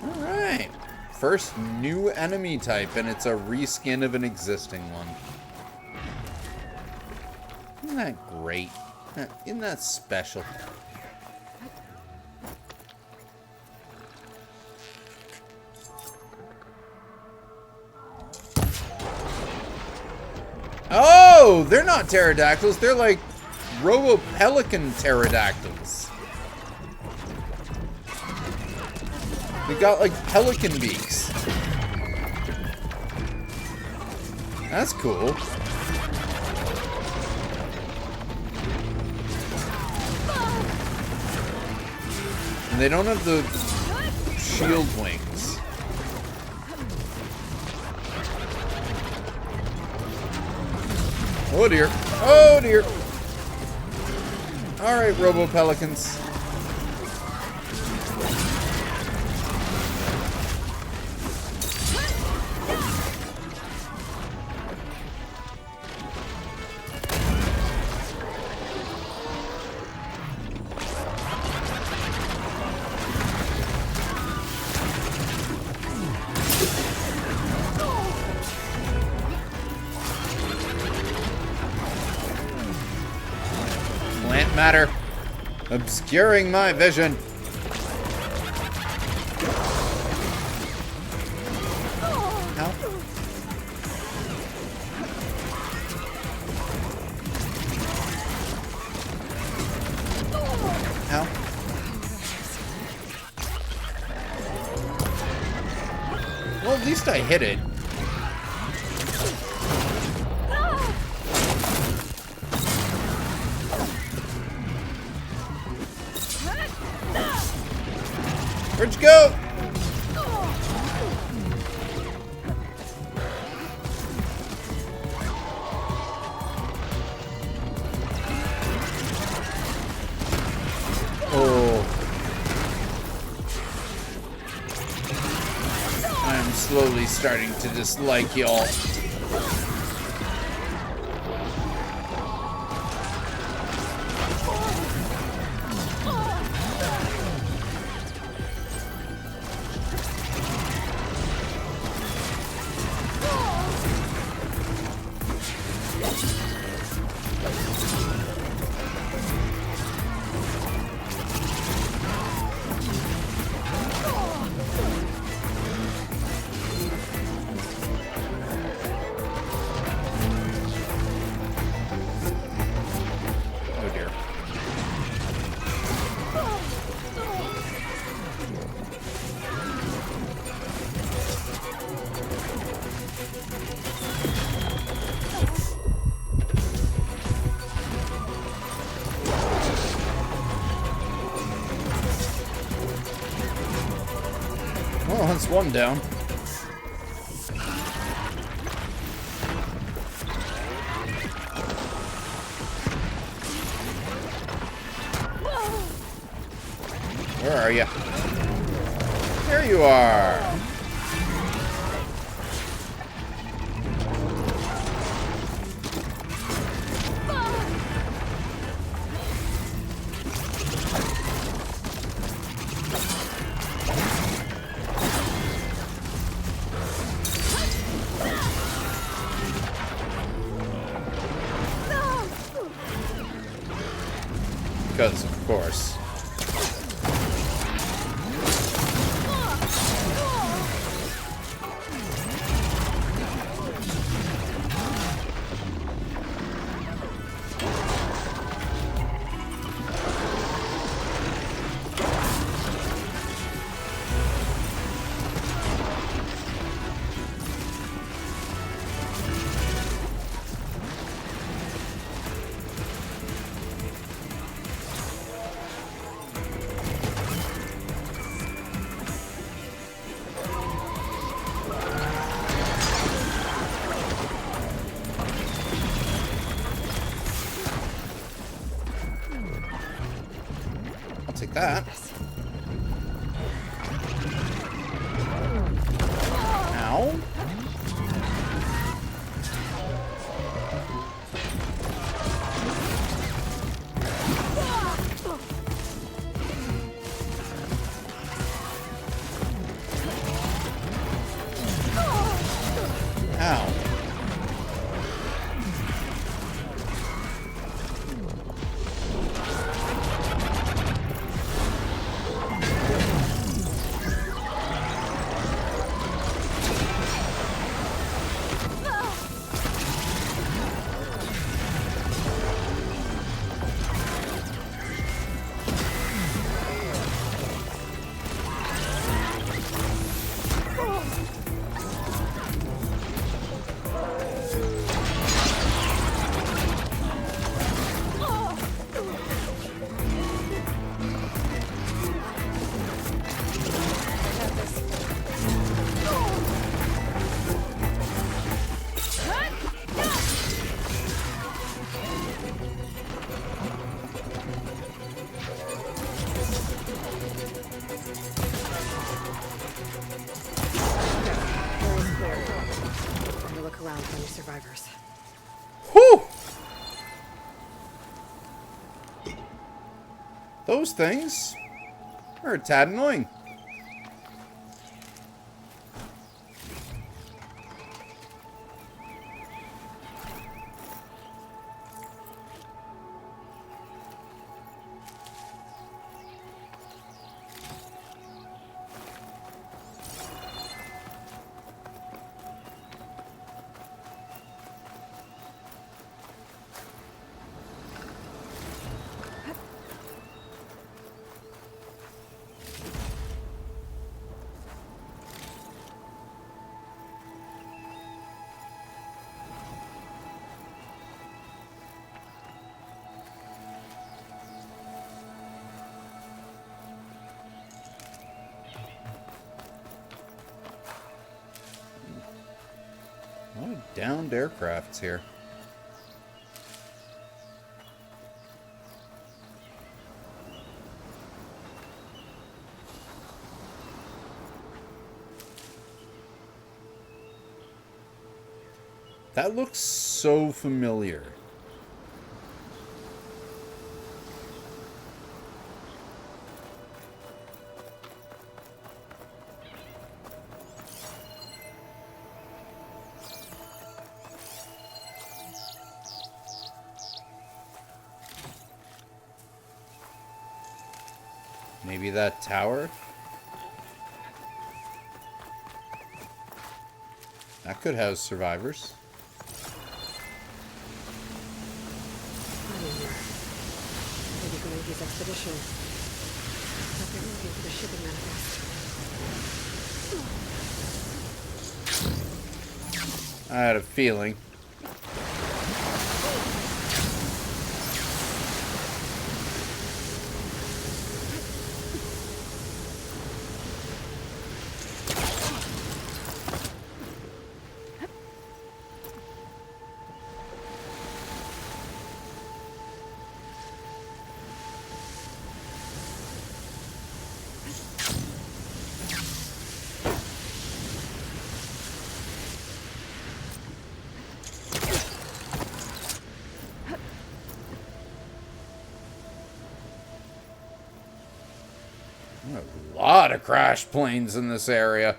Alright. First new enemy type, and it's a reskin of an existing one. Isn't that great? Isn't that special? Oh, they're not pterodactyls. They're like robo-pelican pterodactyls. They got like pelican beaks. That's cool. And they don't have the shield wings. Oh dear. Oh dear. Alright, robo-pelicans. Plant matter obscuring my vision. Ow. Ow. Well, at least I hit it. Where'd you go? Oh. I'm slowly starting to dislike y'all. That's one down. Where are you? There you are. Because, of course. Take that. Ow. Ow. Around for any survivors. Whew! Those things are a tad annoying. A lot of downed aircrafts here. That looks so familiar. Maybe that tower? That could house survivors. Maybe Guerrilla's expedition. But they're looking for the shipping manifest. I had a feeling. lot of crash planes in this area.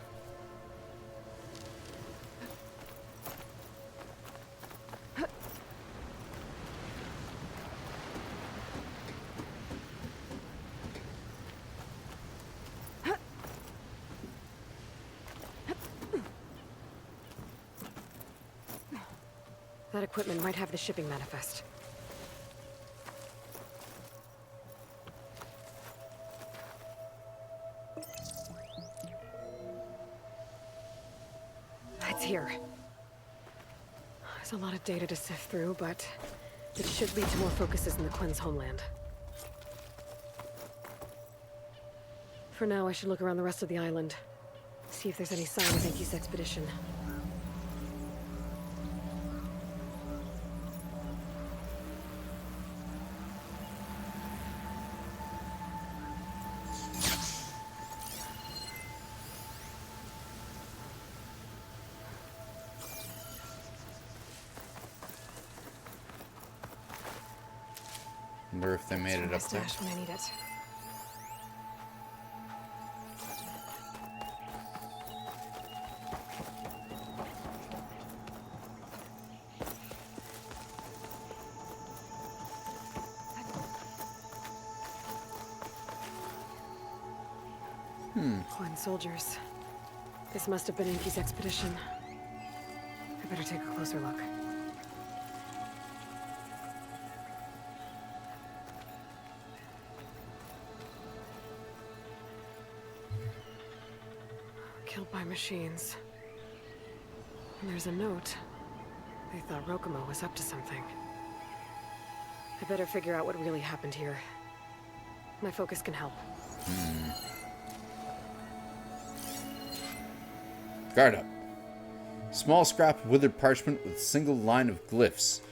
That equipment might have the shipping manifest. It's here. There's a lot of data to sift through, but it should lead to more focuses in the Quen's homeland. For now, I should look around the rest of the island. See if there's any sign of Enki's expedition. Wonder if they made it up there. Stash when I need it. Quinn soldiers. This must have been Enki's expedition. I better take a closer look. Killed by machines. And there's a note. They thought Rokumo was up to something. I better figure out what really happened here. My focus can help. Guard up. Small scrap of withered parchment with single line of glyphs.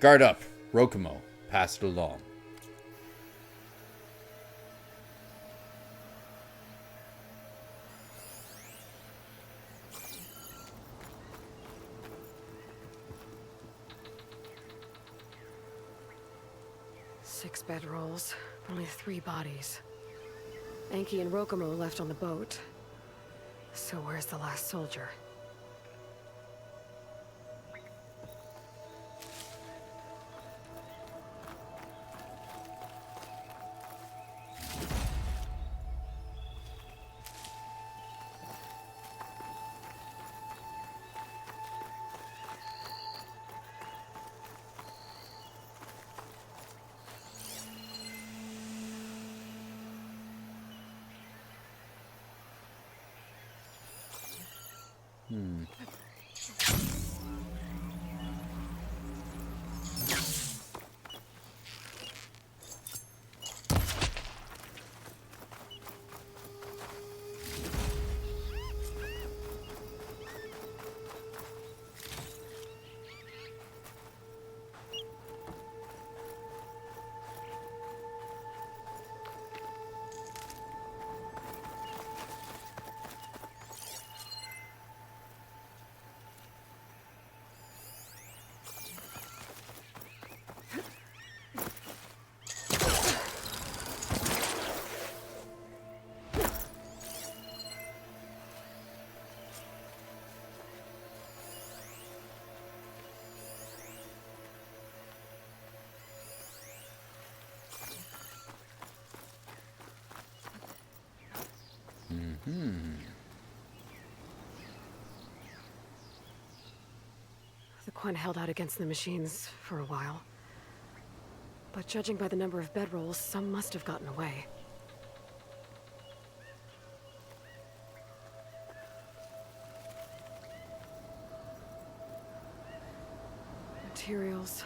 Guard up. Rokumo. Pass it along. Six bedrolls, only 3 bodies. Enki and Rokumo left on the boat. So where's the last soldier? The Quen held out against the machines for a while. But judging by the number of bedrolls, some must have gotten away. Materials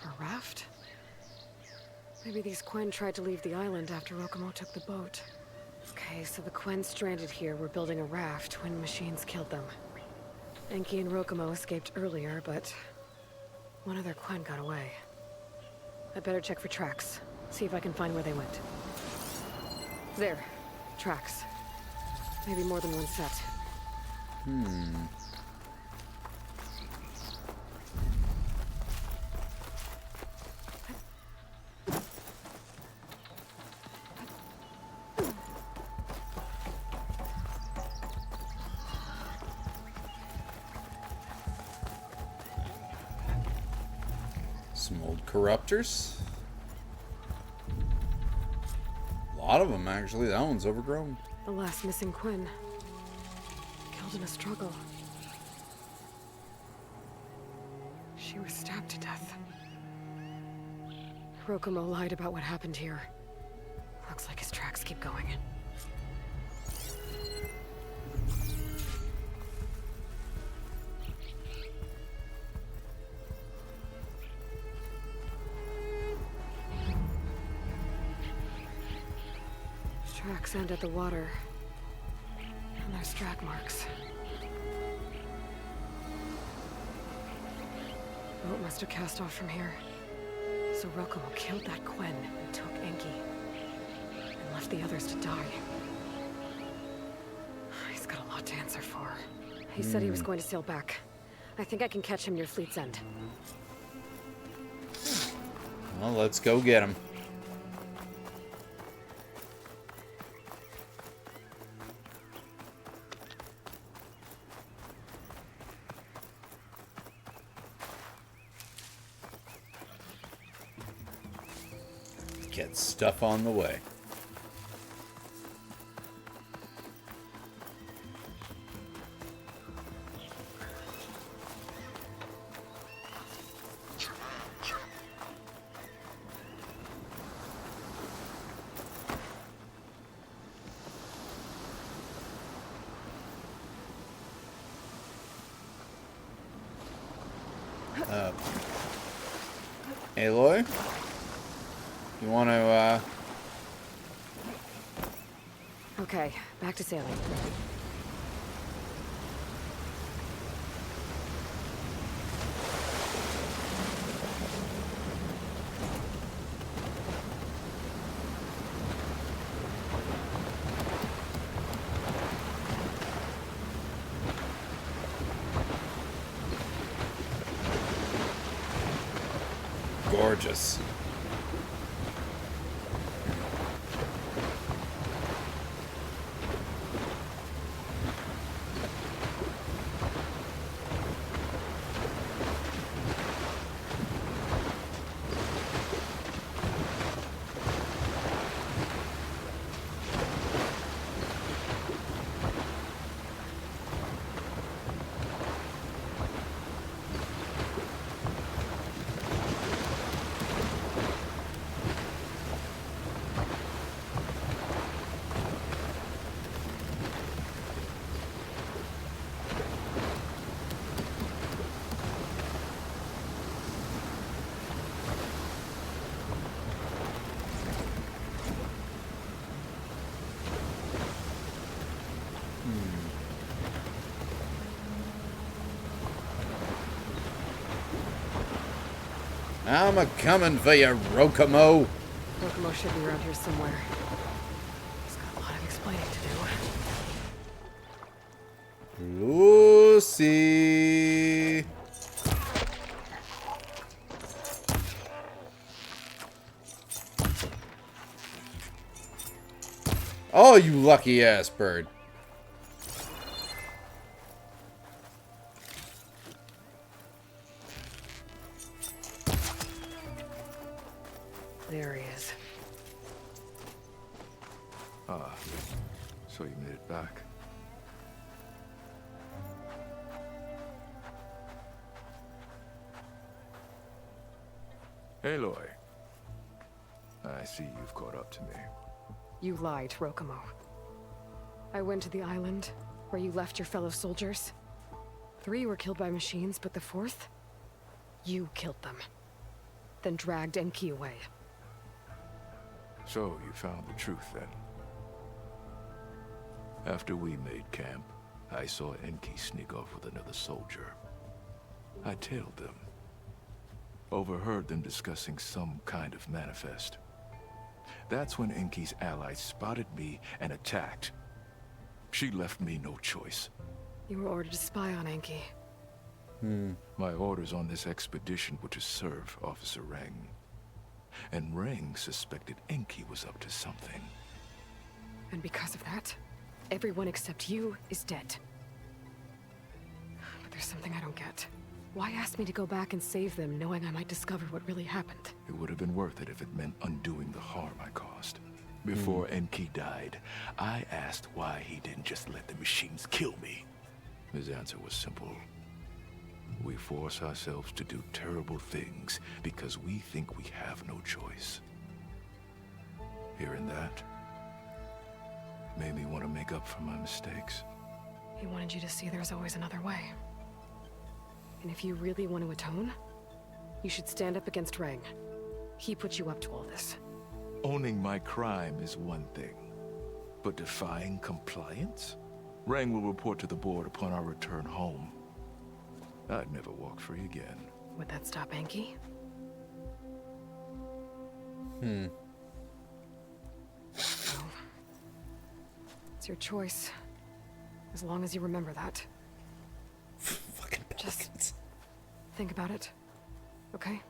for a raft? Maybe these Quen tried to leave the island after Rokumo took the boat. Okay, so the Quen stranded here were building a raft when machines killed them. Enki and Rokumo escaped earlier, but one of their Quen got away. I better check for tracks, see if I can find where they went. There, tracks. Maybe more than one set. Some old corruptors. A lot of them, actually. That one's overgrown. The last missing Quinn. Killed in a struggle. She was stabbed to death. Rokumo lied about what happened here. Looks like his tracks keep going. Tracks end at the water. And there's track marks. Boat must have cast off from here. So Rokumo killed that Quinn and took Enki. And left the others to die. He's got a lot to answer for. He said he was going to sail back. I think I can catch him near Fleet's End. Well, let's go get him. Get stuff on the way. Aloy? You want to, Okay, back to sailing. gorgeous. I'm a-comin' for you, Rokumo. Rokumo should be around here somewhere. He's got a lot of explaining to do. Lucy. Oh, you lucky ass bird. There he is. Ah, so you made it back. Aloy. I see you've caught up to me. You lied, Rokumo. I went to the island where you left your fellow soldiers. 3 were killed by machines, but the 4th? You killed them. Then dragged Enki away. So you found the truth then. After we made camp, I saw Enki sneak off with another soldier. I tailed them. Overheard them discussing some kind of manifest. That's when Enki's allies spotted me and attacked. She left me no choice. You were ordered to spy on Enki. My orders on this expedition were to serve Officer Reng. And Reng suspected Enki was up to something. And because of that, everyone except you is dead. But there's something I don't get. Why ask me to go back and save them, knowing I might discover what really happened? It would have been worth it if it meant undoing the harm I caused. Before Enki died, I asked why he didn't just let the machines kill me. His answer was simple. We force ourselves to do terrible things because we think we have no choice. Hearing that made me want to make up for my mistakes. He wanted you to see there's always another way. And if you really want to atone, you should stand up against Rang. He put you up to all this. Owning my crime is one thing, but defying compliance? Rang will report to the board upon our return home. I'd never walk free again. Would that stop Enki? Hmm. Well, it's your choice. As long as you remember that. Fucking Just pelicans. think about it. Okay?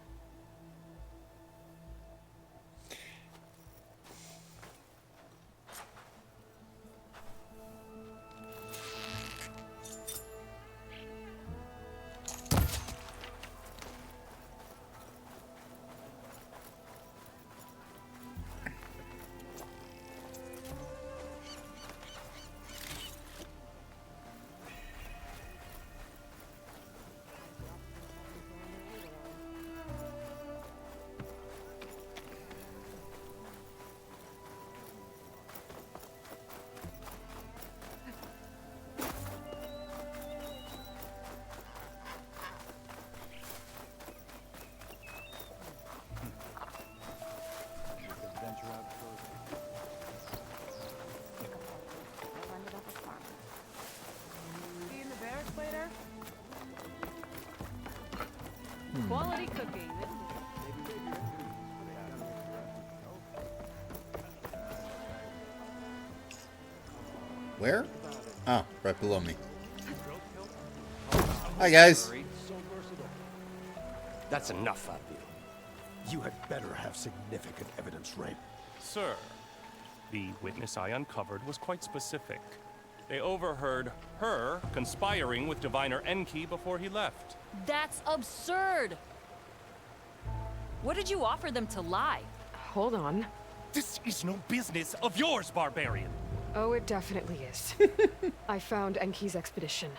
See you in the barracks later. Quality cooking. Where? Oh, right below me. Hi, guys. That's enough of you. You had better have significant evidence, Ray. Sir, the witness I uncovered was quite specific. They overheard her conspiring with Diviner Enki before he left. That's absurd! What did you offer them to lie? Hold on. This is no business of yours, barbarian! Oh, it definitely is. I found Enki's expedition.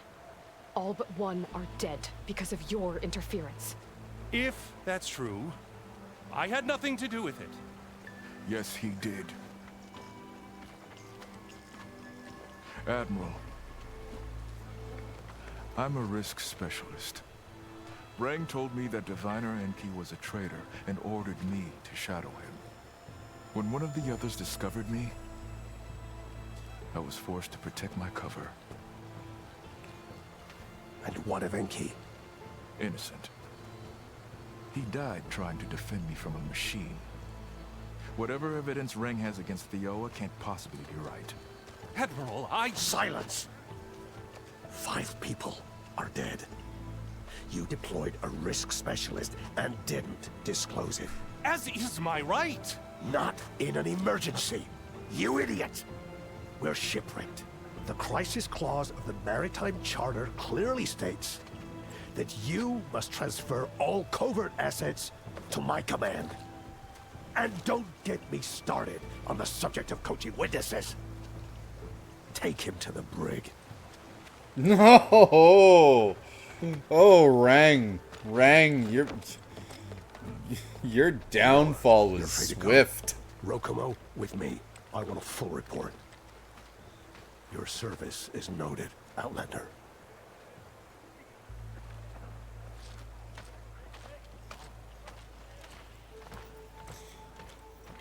All but one are dead because of your interference. If that's true, I had nothing to do with it. Yes, he did. Admiral, I'm a risk specialist. Rang told me that Diviner Enki was a traitor and ordered me to shadow him. When one of the others discovered me, I was forced to protect my cover. And what of Enki? Innocent. He died trying to defend me from a machine. Whatever evidence Rang has against Theoa can't possibly be right. Admiral, Silence! 5 people are dead. You deployed a risk specialist and didn't disclose it. As is my right! Not in an emergency. You idiot! We're shipwrecked. The crisis clause of the Maritime Charter clearly states that you must transfer all covert assets to my command. And don't get me started on the subject of coaching witnesses. Take him to the brig. No! Oh, Rang. Rang, your downfall was You're free to go. swift. Rokomo, with me. I want a full report. Your service is noted, Outlander.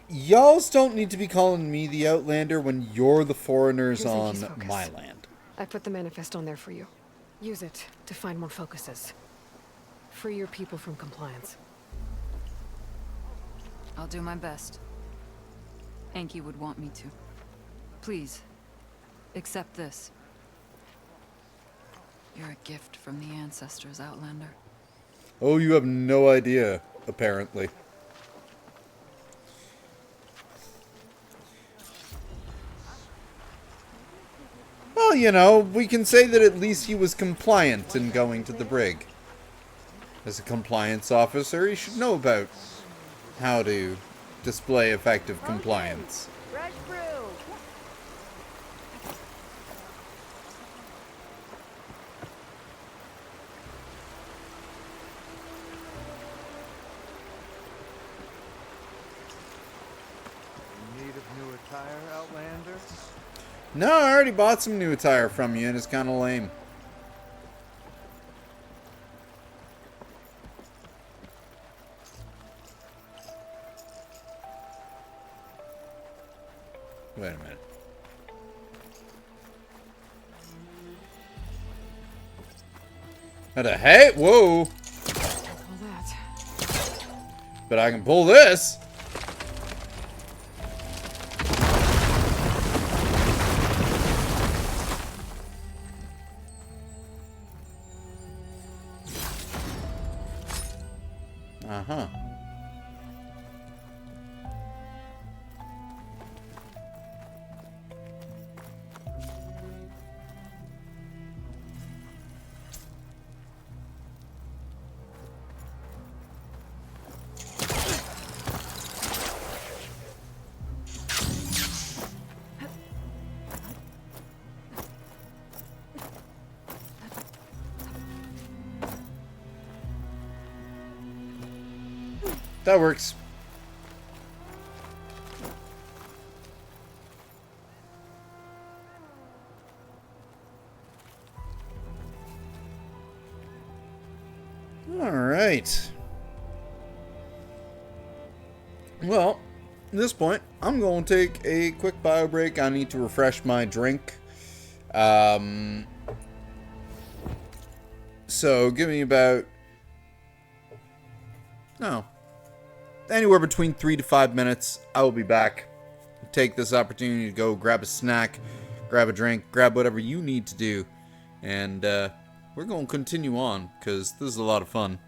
Y'alls don't need to be calling me the Outlander when you're the foreigners Here's on Enki's focus. my land. I put the manifest on there for you. Use it to find more focuses. Free your people from compliance. I'll do my best. Enki would want me to. Please, accept this. You're a gift from the ancestors, Outlander. Oh, you have no idea, apparently. Well, you know, we can say that at least he was compliant in going to the brig. As a compliance officer, he should know about how to display effective compliance. Fresh brew. In need of new attire, Outlander? No, I already bought some new attire from you, and it's kind of lame. Wait a minute. How the heck? Whoa! All that. But I can pull this. Uh-huh. That works. All right. Well, at this point, I'm going to take a quick bio break. I need to refresh my drink. So give me about... No. Anywhere between 3 to 5 minutes, I will be back. Take this opportunity to go grab a snack, grab a drink, grab whatever you need to do. And we're going to continue on, because this is a lot of fun.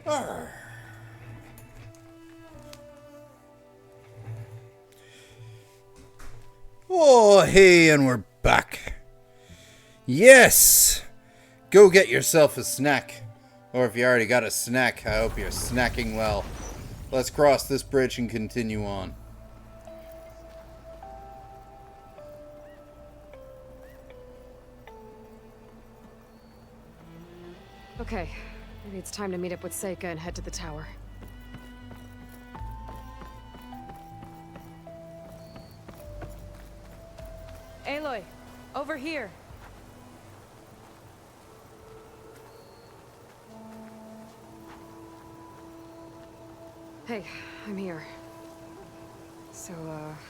Oh, hey, and we're back. Yes! Go get yourself a snack. Or if you already got a snack, I hope you're snacking well. Let's cross this bridge and continue on. Okay, maybe it's time to meet up with Seika and head to the tower. Aloy, over here. Hey, I'm here. So,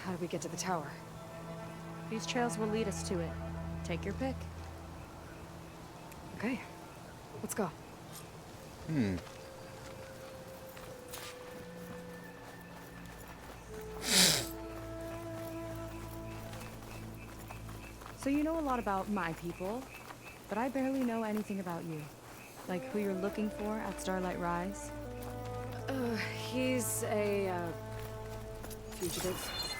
how do we get to the tower? These trails will lead us to it. Take your pick. Okay, let's go. So you know a lot about my people, but I barely know anything about you. Like who you're looking for at Starlight Rise. He's a, fugitive.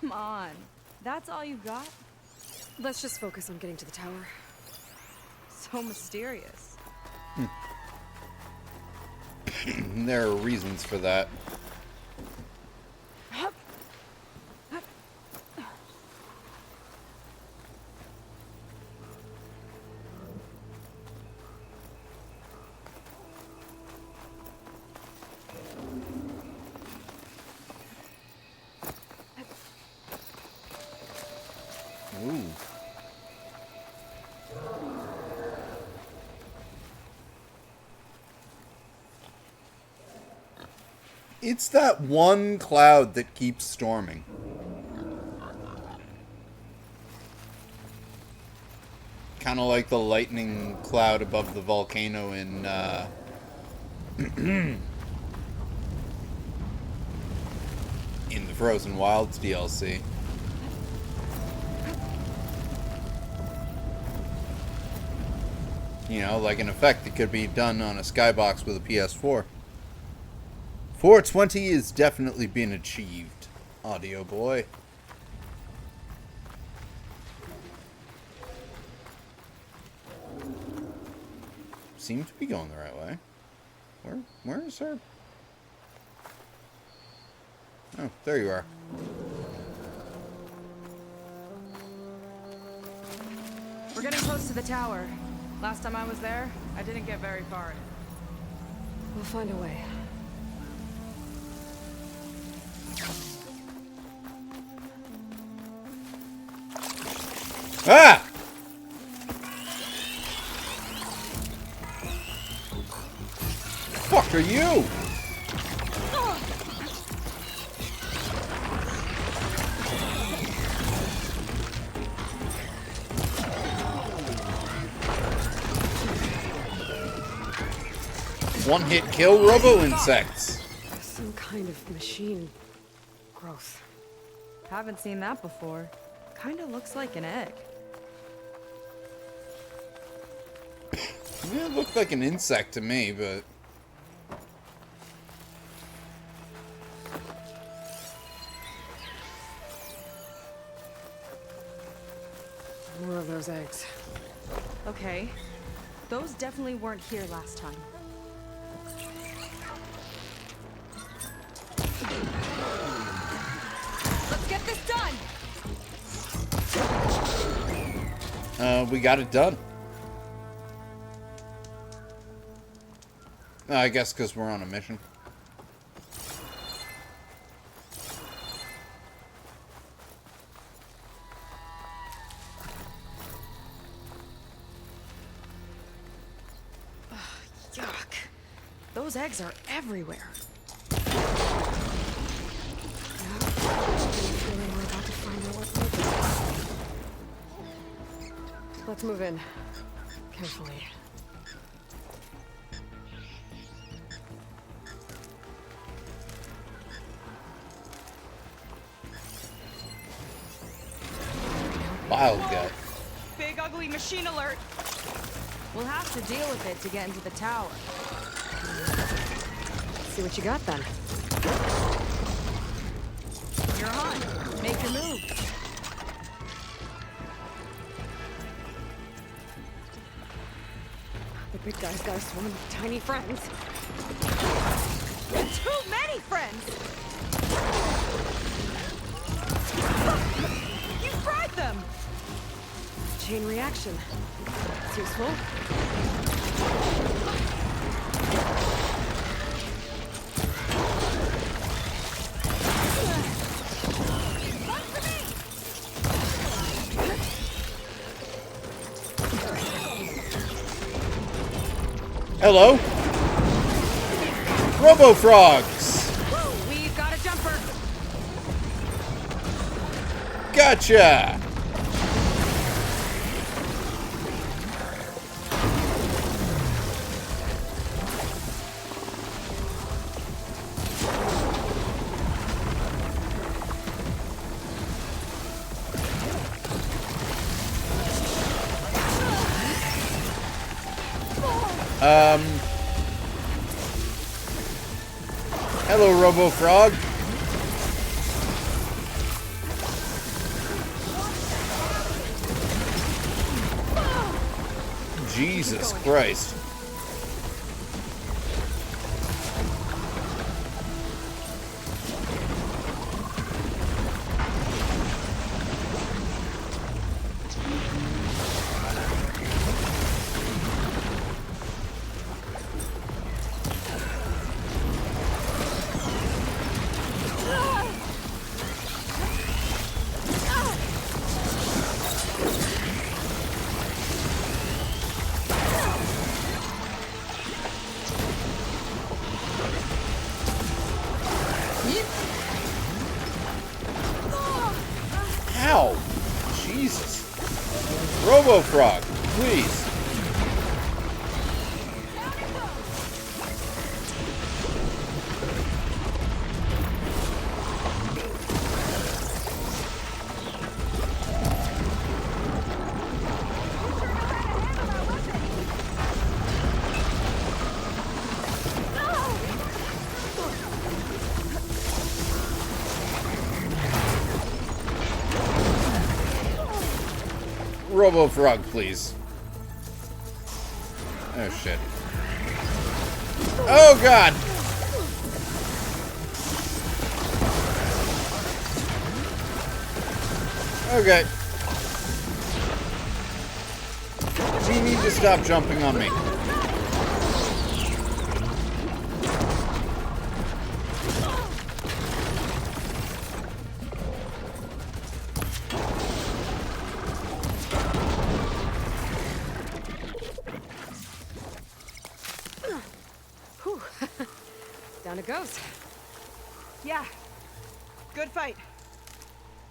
Come on. That's all you got? Let's just focus on getting to the tower. So mysterious. There are reasons for that. Ooh. It's that one cloud that keeps storming. Kind of like the lightning cloud above the volcano in in the Frozen Wilds DLC. You know, like an effect that could be done on a skybox with a PS4. 420 is definitely being achieved, audio boy. Seems to be going the right way. Where is her? Oh, there you are. We're getting close to the tower. Last time I was there, I didn't get very far in. We'll find a way. Ah! Fuck are you? One-hit kill robo-insects. Some kind of machine growth. Haven't seen that before. Kinda looks like an egg. It looked like an insect to me, but... More of those eggs. Okay. Those definitely weren't here last time. Let's get this done! We got it done. I guess because we're on a mission. Yuck. Those eggs are everywhere. Let's move in. Carefully. Wild gut. Big ugly machine alert. We'll have to deal with it to get into the tower. See what you got then. You're on. Make your move. The big guy's got a swarm of tiny friends. Too many friends! You fried them! Chain reaction. It's useful. Hello? Robo-frogs! We've got a jumper! Gotcha! Hello, Robo-frog. Jesus Christ. Ow! Jesus. Robo-frog, please. Robo-frog, please. Oh, shit. Oh, God! Okay. You need to stop jumping on me. Down it goes. Yeah. Good fight.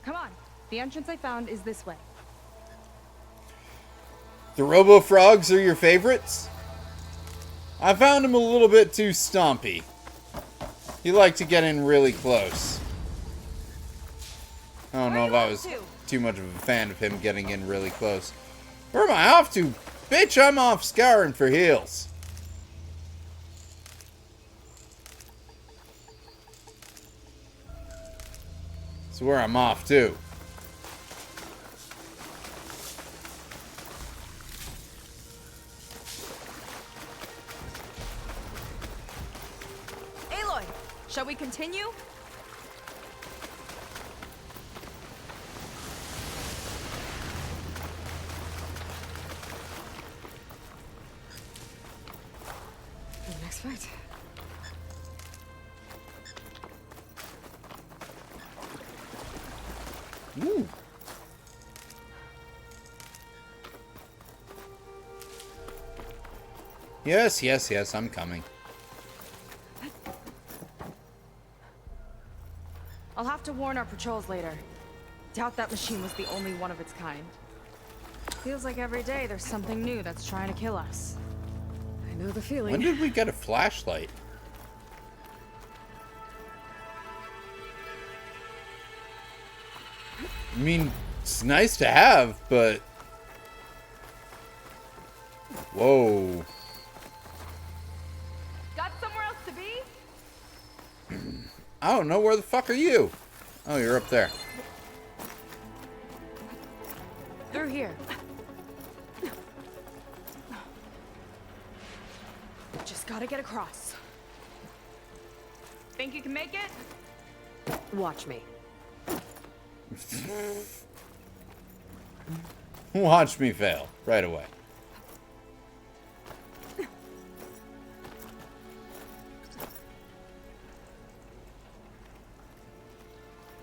Come on. The entrance I found is this way. The Robo-frogs are your favorites? I found him a little bit too stompy. He liked to get in really close. I don't know if I was too much of a fan of him getting in really close. Where am I off to? Bitch, I'm off scouring for heals. That's where I'm off to. Aloy, shall we continue? Next fight. Ooh. Yes, yes, yes, I'm coming. I'll have to warn our patrols later. Doubt that machine was the only one of its kind. Feels like every day there's something new that's trying to kill us. I know the feeling. When did we get a flashlight? I mean, it's nice to have, but... Whoa. Got I don't know. Where the fuck are you? Oh, you're up there. Through here. Just gotta get across. Think you can make it? Watch me. Watch me fail right away.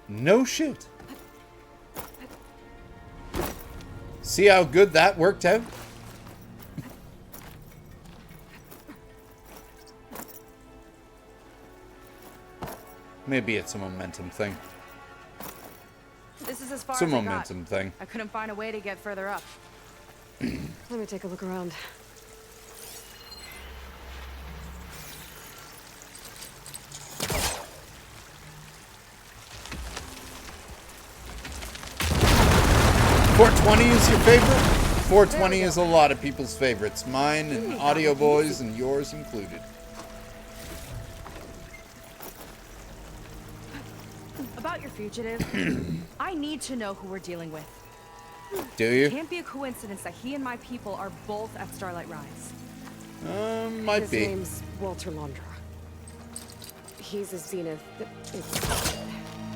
No shit. See how good that worked out? Maybe it's a momentum thing. This is as far It's a as I got. momentum thing. I couldn't find a way to get further up. Let me take a look around. .420 is your favorite? 420 is a lot of people's favorites. Mine and Audio Boys and yours included. About your fugitive, I need to know who we're dealing with. Do you? It can't be a coincidence that he and my people are both at Starlight Rise. Might His be. name's Walter Londra. He's a zenith. It's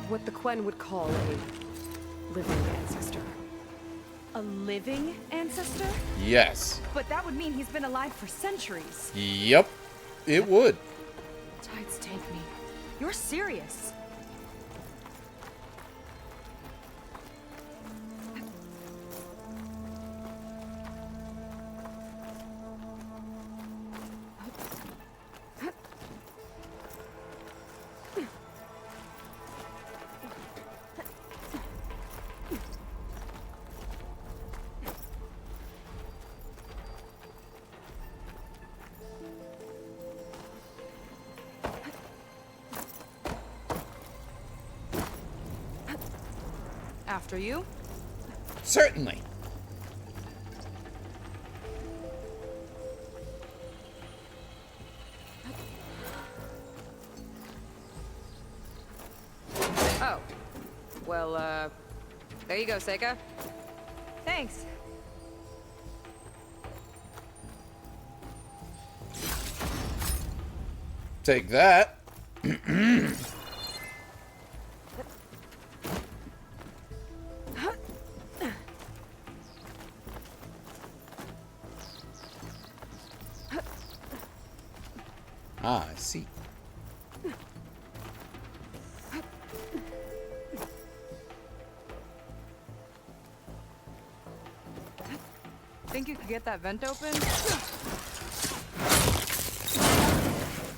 what the Quen would call a living ancestor. A living ancestor? Yes. But that would mean he's been alive for centuries. Yep. It would. Tides take me. You're serious. After you? Certainly. Oh. Well, there you go, Seika. Thanks. Take that. Ah, I see. Think you could get that vent open?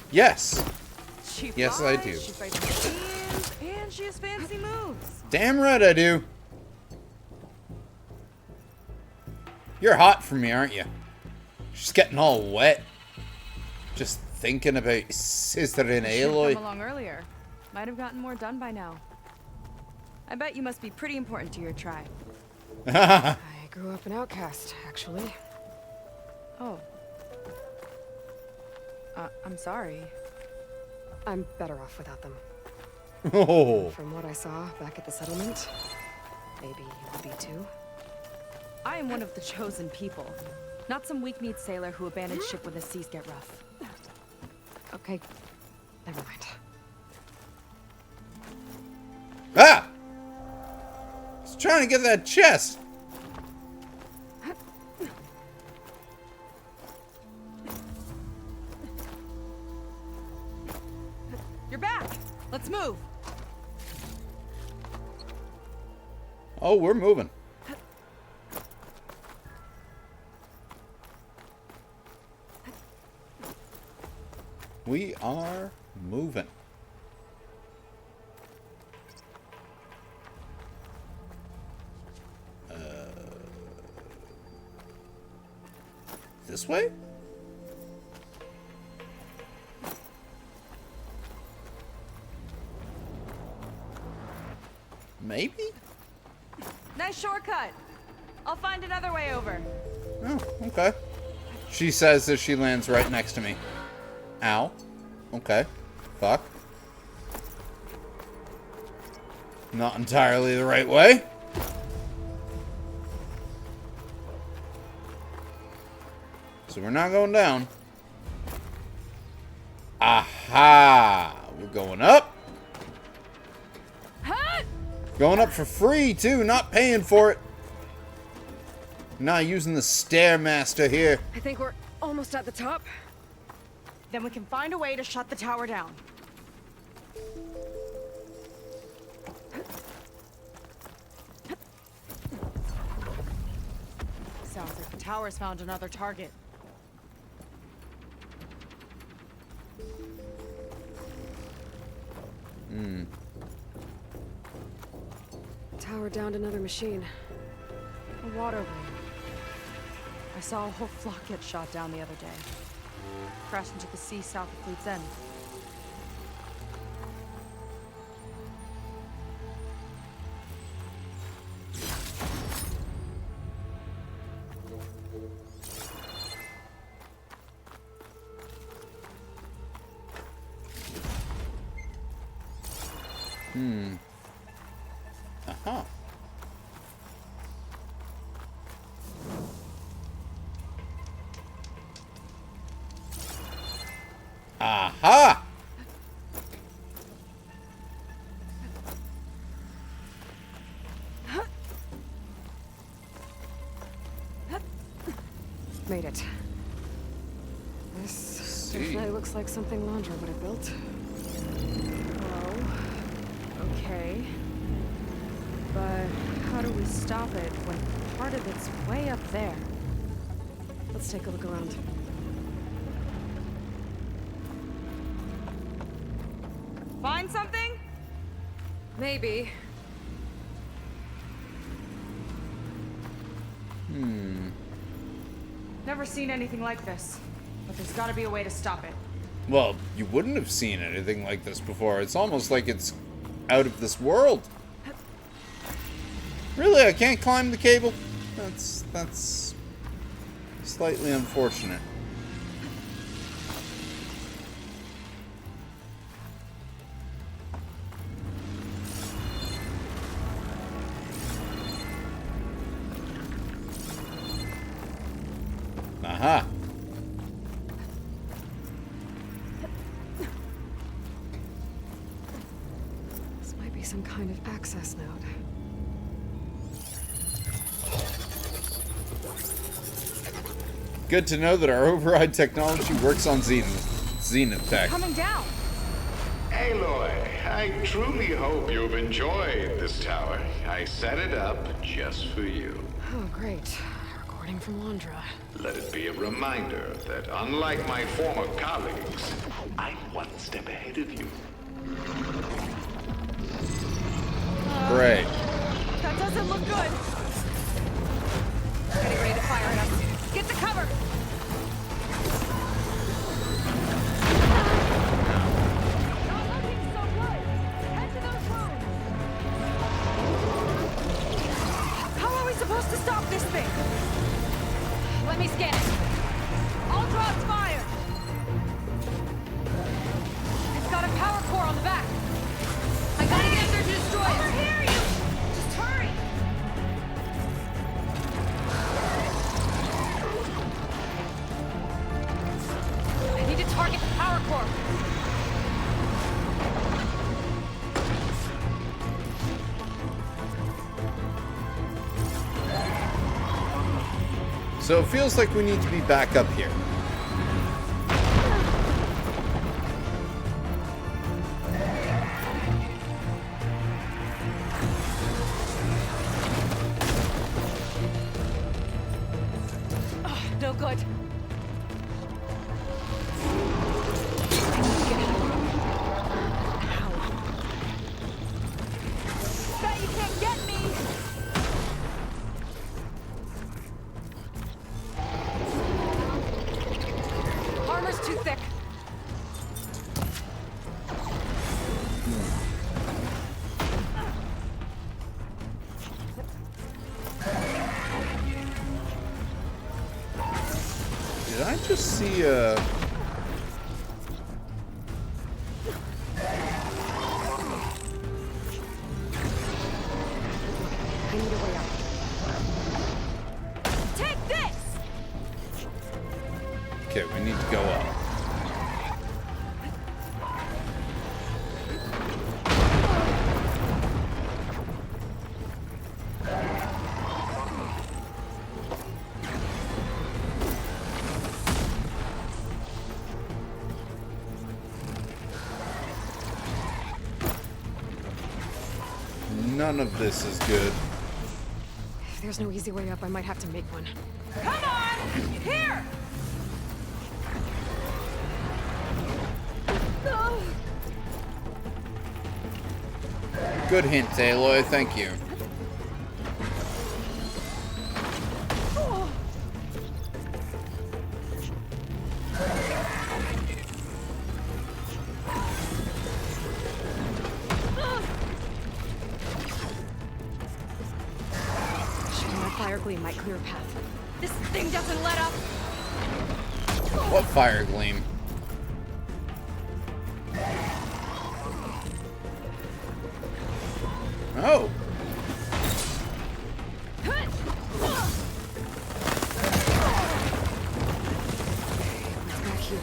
Yes. She Yes, flies, I do. She fights machines, and she has fancy moves. Damn right I do. You're hot for me, aren't you? She's getting all wet. Just thinking about Sister and Should've Aloy. come along earlier. Might have gotten more done by now. I bet you must be pretty important to your tribe. I grew up an outcast, actually. Oh. I'm sorry. I'm better off without them. Oh. From what I saw back at the settlement, maybe you would be too. I am one of the chosen people. Not some weak-kneed sailor who abandoned ship when the seas get rough. Okay, never mind. Ah! I was trying to get that chest. You're back! Let's move! Oh, we're moving. We are moving. This way? Maybe? Nice shortcut! I'll find another way over. Oh, okay. She says as she lands right next to me. Ow. Okay. Fuck. Not entirely the right way. So we're not going down. Aha! We're going up. Going up for free, too. Not paying for it. Not using the Stairmaster here. I think we're almost at the top. Then we can find a way to shut the tower down. Sounds like the tower's found another target. Tower downed another machine. A water wing. I saw a whole flock get shot down the other day. Crashed into the sea south of Fleet's End. Aha. Aha! Made it. This definitely looks like something Landra would have built. Oh, okay. But how do we stop it when part of it's way up there? Let's take a look around. Find something? Maybe. Never seen anything like this. But there's gotta be a way to stop it. Well, you wouldn't have seen anything like this before. It's almost like it's out of this world. Really? I can't climb the cable? That's slightly unfortunate. Aha. This might be some kind of access node. Good to know that our override technology works on Zenith tech. Coming down! Aloy, I truly hope you've enjoyed this tower. I set it up just for you. Oh, great. Recording from Landra. Let it be a reminder that unlike my former colleagues, I'm one step ahead of you. Great. That doesn't look good! Getting ready to fire at us. Get the cover! Not looking so good! Head to those rooms! How are we supposed to stop this thing? Let me scan it. I'll draw its fire! It's got a power core on the back. I gotta get there to destroy it! Over here, you! Just hurry! I need to target the power core. So it feels like we need to be back up here. No good. Bet you can't get me! Armor's too thick. Did I just see a... need to go up. None of this is good. If there's no easy way up, I might have to make one. Come on! Here! Good hint, Aloy. Thank you. Shooting my fire gleam might clear a path. This thing doesn't let up! What fire gleam? Oh. What's back here?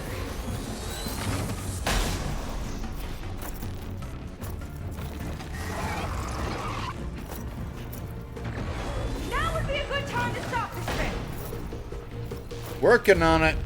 Now would be a good time to stop this thing! Working on it.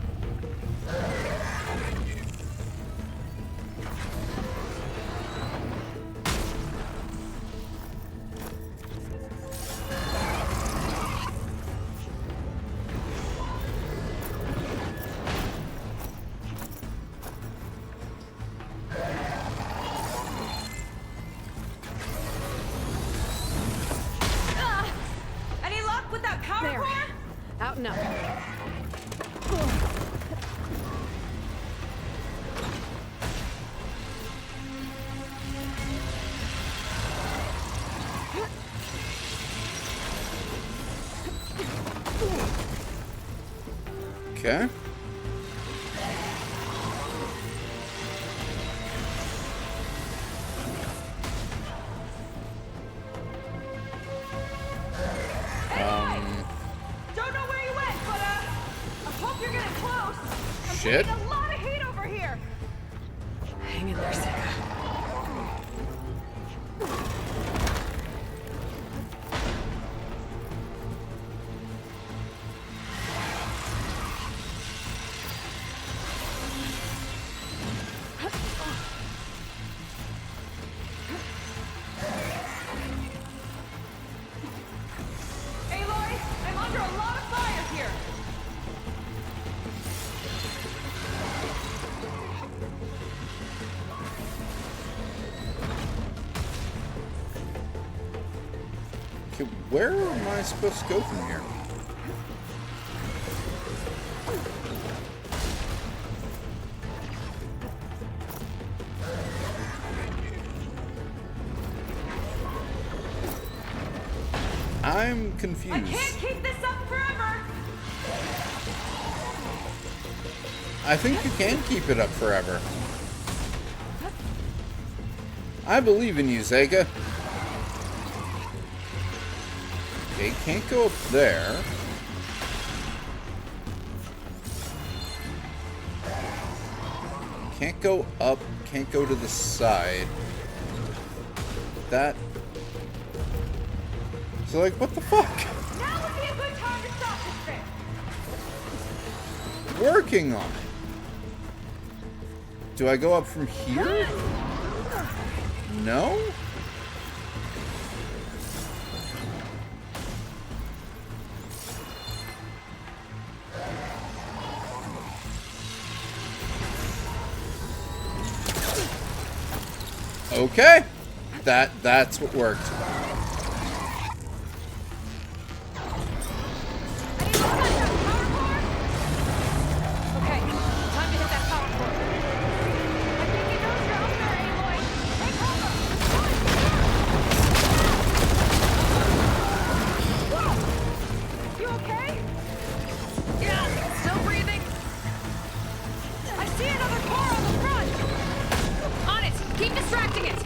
Any luck with that power There. core? Out and up. Okay. Don't know where you went, but I hope you're getting close. I'm Shit. taking a lot of heat over here. Hang in there, Sika. Aloy, I'm under a lot of fire here. Okay, where am I supposed to go from here? I'm I confused. can't keep this up forever. I think you can keep it up forever. I believe in you, Zega. Okay, can't go up there. Can't go up, can't go to the side. That... So, like, what the fuck? Now would be a good time to stop this thing. Working on it. Do I go up from here? No? Okay. That's what worked. Okay, time to hit that power core. I think he knows you're up there, Aloy. Take cover. Whoa! You okay? Yeah, still breathing. I see another core on the front. On it. Keep distracting it.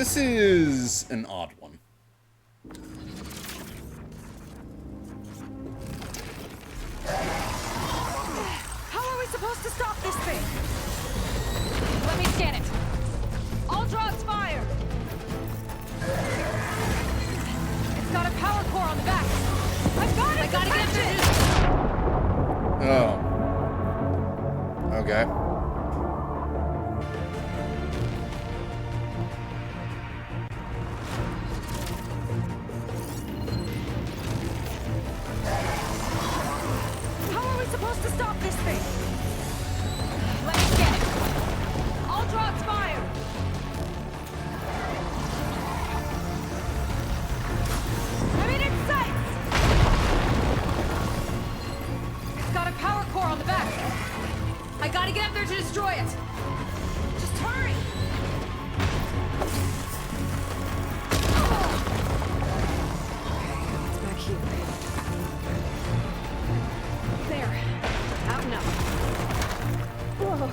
This is an odd one. How are we supposed to stop this thing? Let me scan it. All drops fire. It's got a power core on the back. I've got it. I gotta get it. Oh. Okay. How are we supposed to stop this thing? Let me scan it. All drops fire. I'm in its sights. It's got a power core on the back. I gotta get up there to destroy it. Just hurry. It's back here. There. Out and up. Whoa.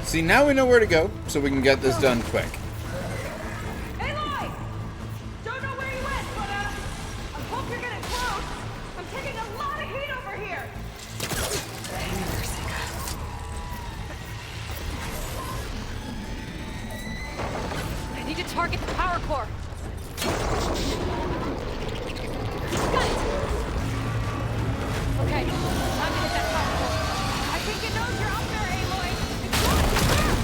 See, now we know where to go, so we can get this done quick. Aloy! Don't know where you went, but I hope you're getting close. I'm taking a lot of heat over here. Hang in there, Sika. I need to target the power core. Got it! Okay, time to hit that power core. I think it knows you're up there, Aloy. It's going to burn!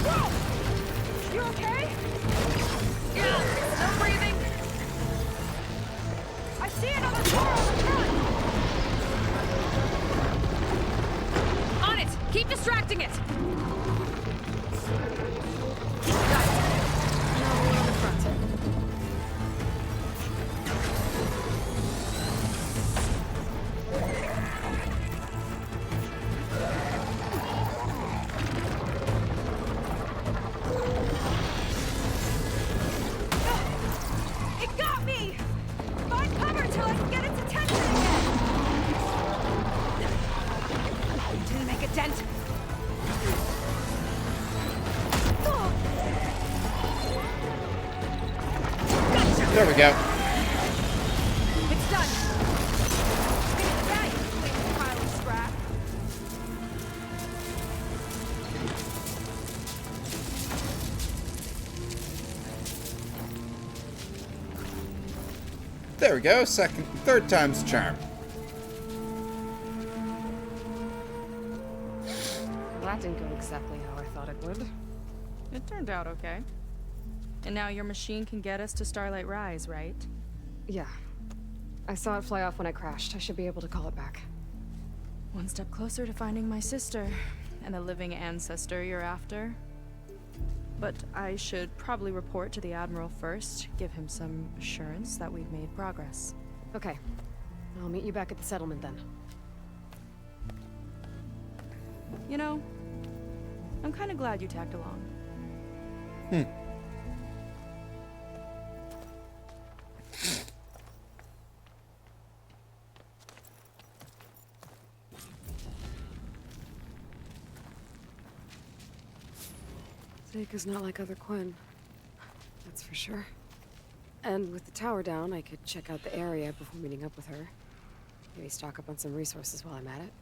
Whoa! You okay? Yeah, still breathing. I see another core on the front. On it! Keep distracting it! Got it. Now we're on the front. It got me! Find cover till I can get its attention again! Didn't make a dent. Gotcha! There we go. It's done! Right, big pile of scrap. There we go. Third time's the charm. Well, that didn't go exactly how I thought it would. It turned out okay. And now your machine can get us to Starlight Rise, right? Yeah. I saw it fly off when I crashed. I should be able to call it back. One step closer to finding my sister and the living ancestor you're after. But I should probably report to the Admiral first, give him some assurance that we've made progress. Okay. I'll meet you back at the settlement then. You know, I'm kind of glad you tagged along. Seika's not like other Quinn. That's for sure. And with the tower down, I could check out the area before meeting up with her. Maybe stock up on some resources while I'm at it.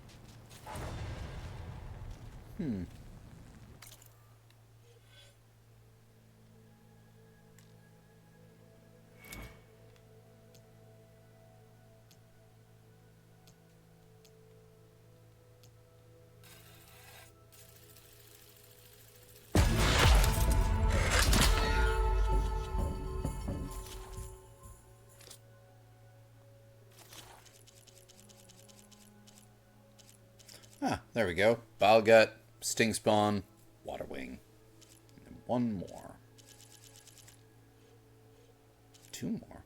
Ah, there we go. Balgut, Sting Spawn, Water Wing. And one more. Two more.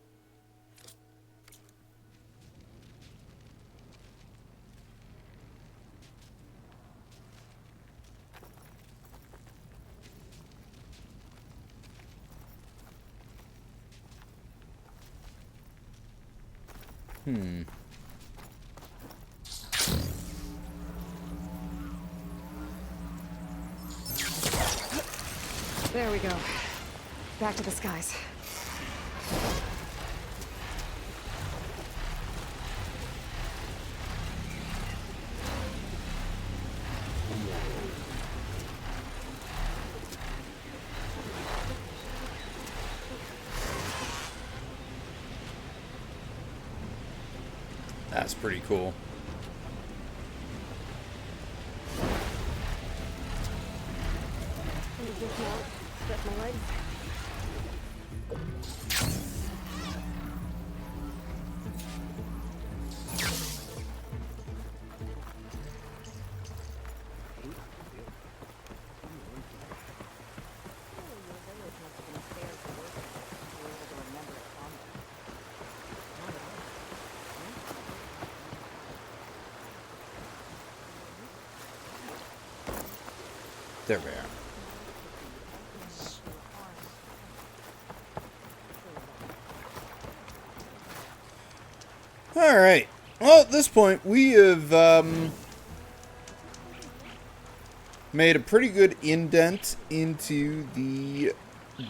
There we go. Back to the skies. That's pretty cool. Stretch my legs. There we are. Alright. Well, at this point, we have made a pretty good indent into the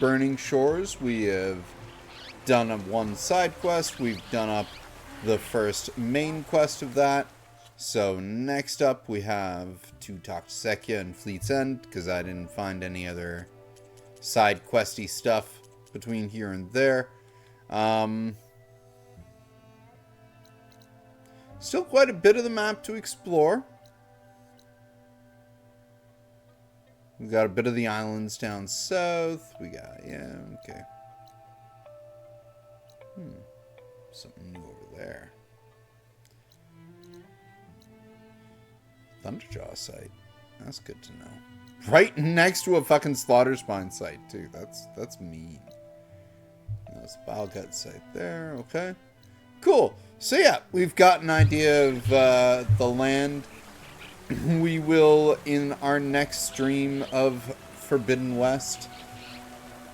Burning Shores. We have done one side quest. We've done up the first main quest of that. So next up, we have to talk to Sekia and Fleet's End, because I didn't find any other side questy stuff between here and there. Still quite a bit of the map to explore. We got a bit of the islands down south. We got, yeah, okay. Something new over there. Thunderjaw site. That's good to know. Right next to a fucking Slaughter Spine site, too. That's mean. There's a Bilegut site there. Okay. Cool. So yeah, we've got an idea of the land. We will, in our next stream of Forbidden West,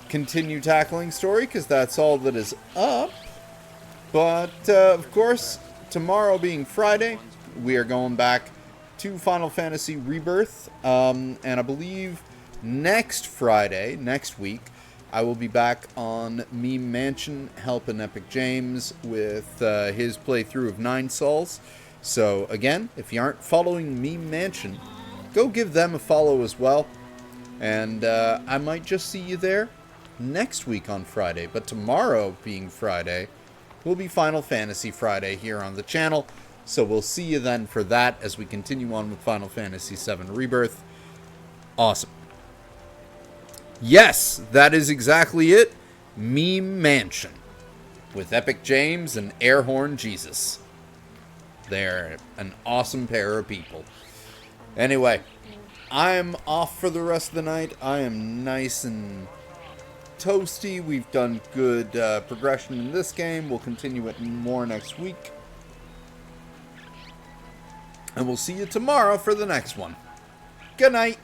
continue tackling story, because that's all that is up. But, of course, tomorrow being Friday, we are going back to Final Fantasy Rebirth. And I believe next Friday, next week, I will be back on Meme Mansion helping Epic James with his playthrough of 9 Souls. So, again, if you aren't following Meme Mansion, go give them a follow as well. And I might just see you there next week on Friday. But tomorrow, being Friday, will be Final Fantasy Friday here on the channel. So we'll see you then for that as we continue on with Final Fantasy VII Rebirth. Awesome. Yes, that is exactly it. Meme Mansion. With Epic James and Airhorn Jesus. They're an awesome pair of people. Anyway, I'm off for the rest of the night. I am nice and toasty. We've done good progression in this game. We'll continue it more next week. And we'll see you tomorrow for the next one. Good night.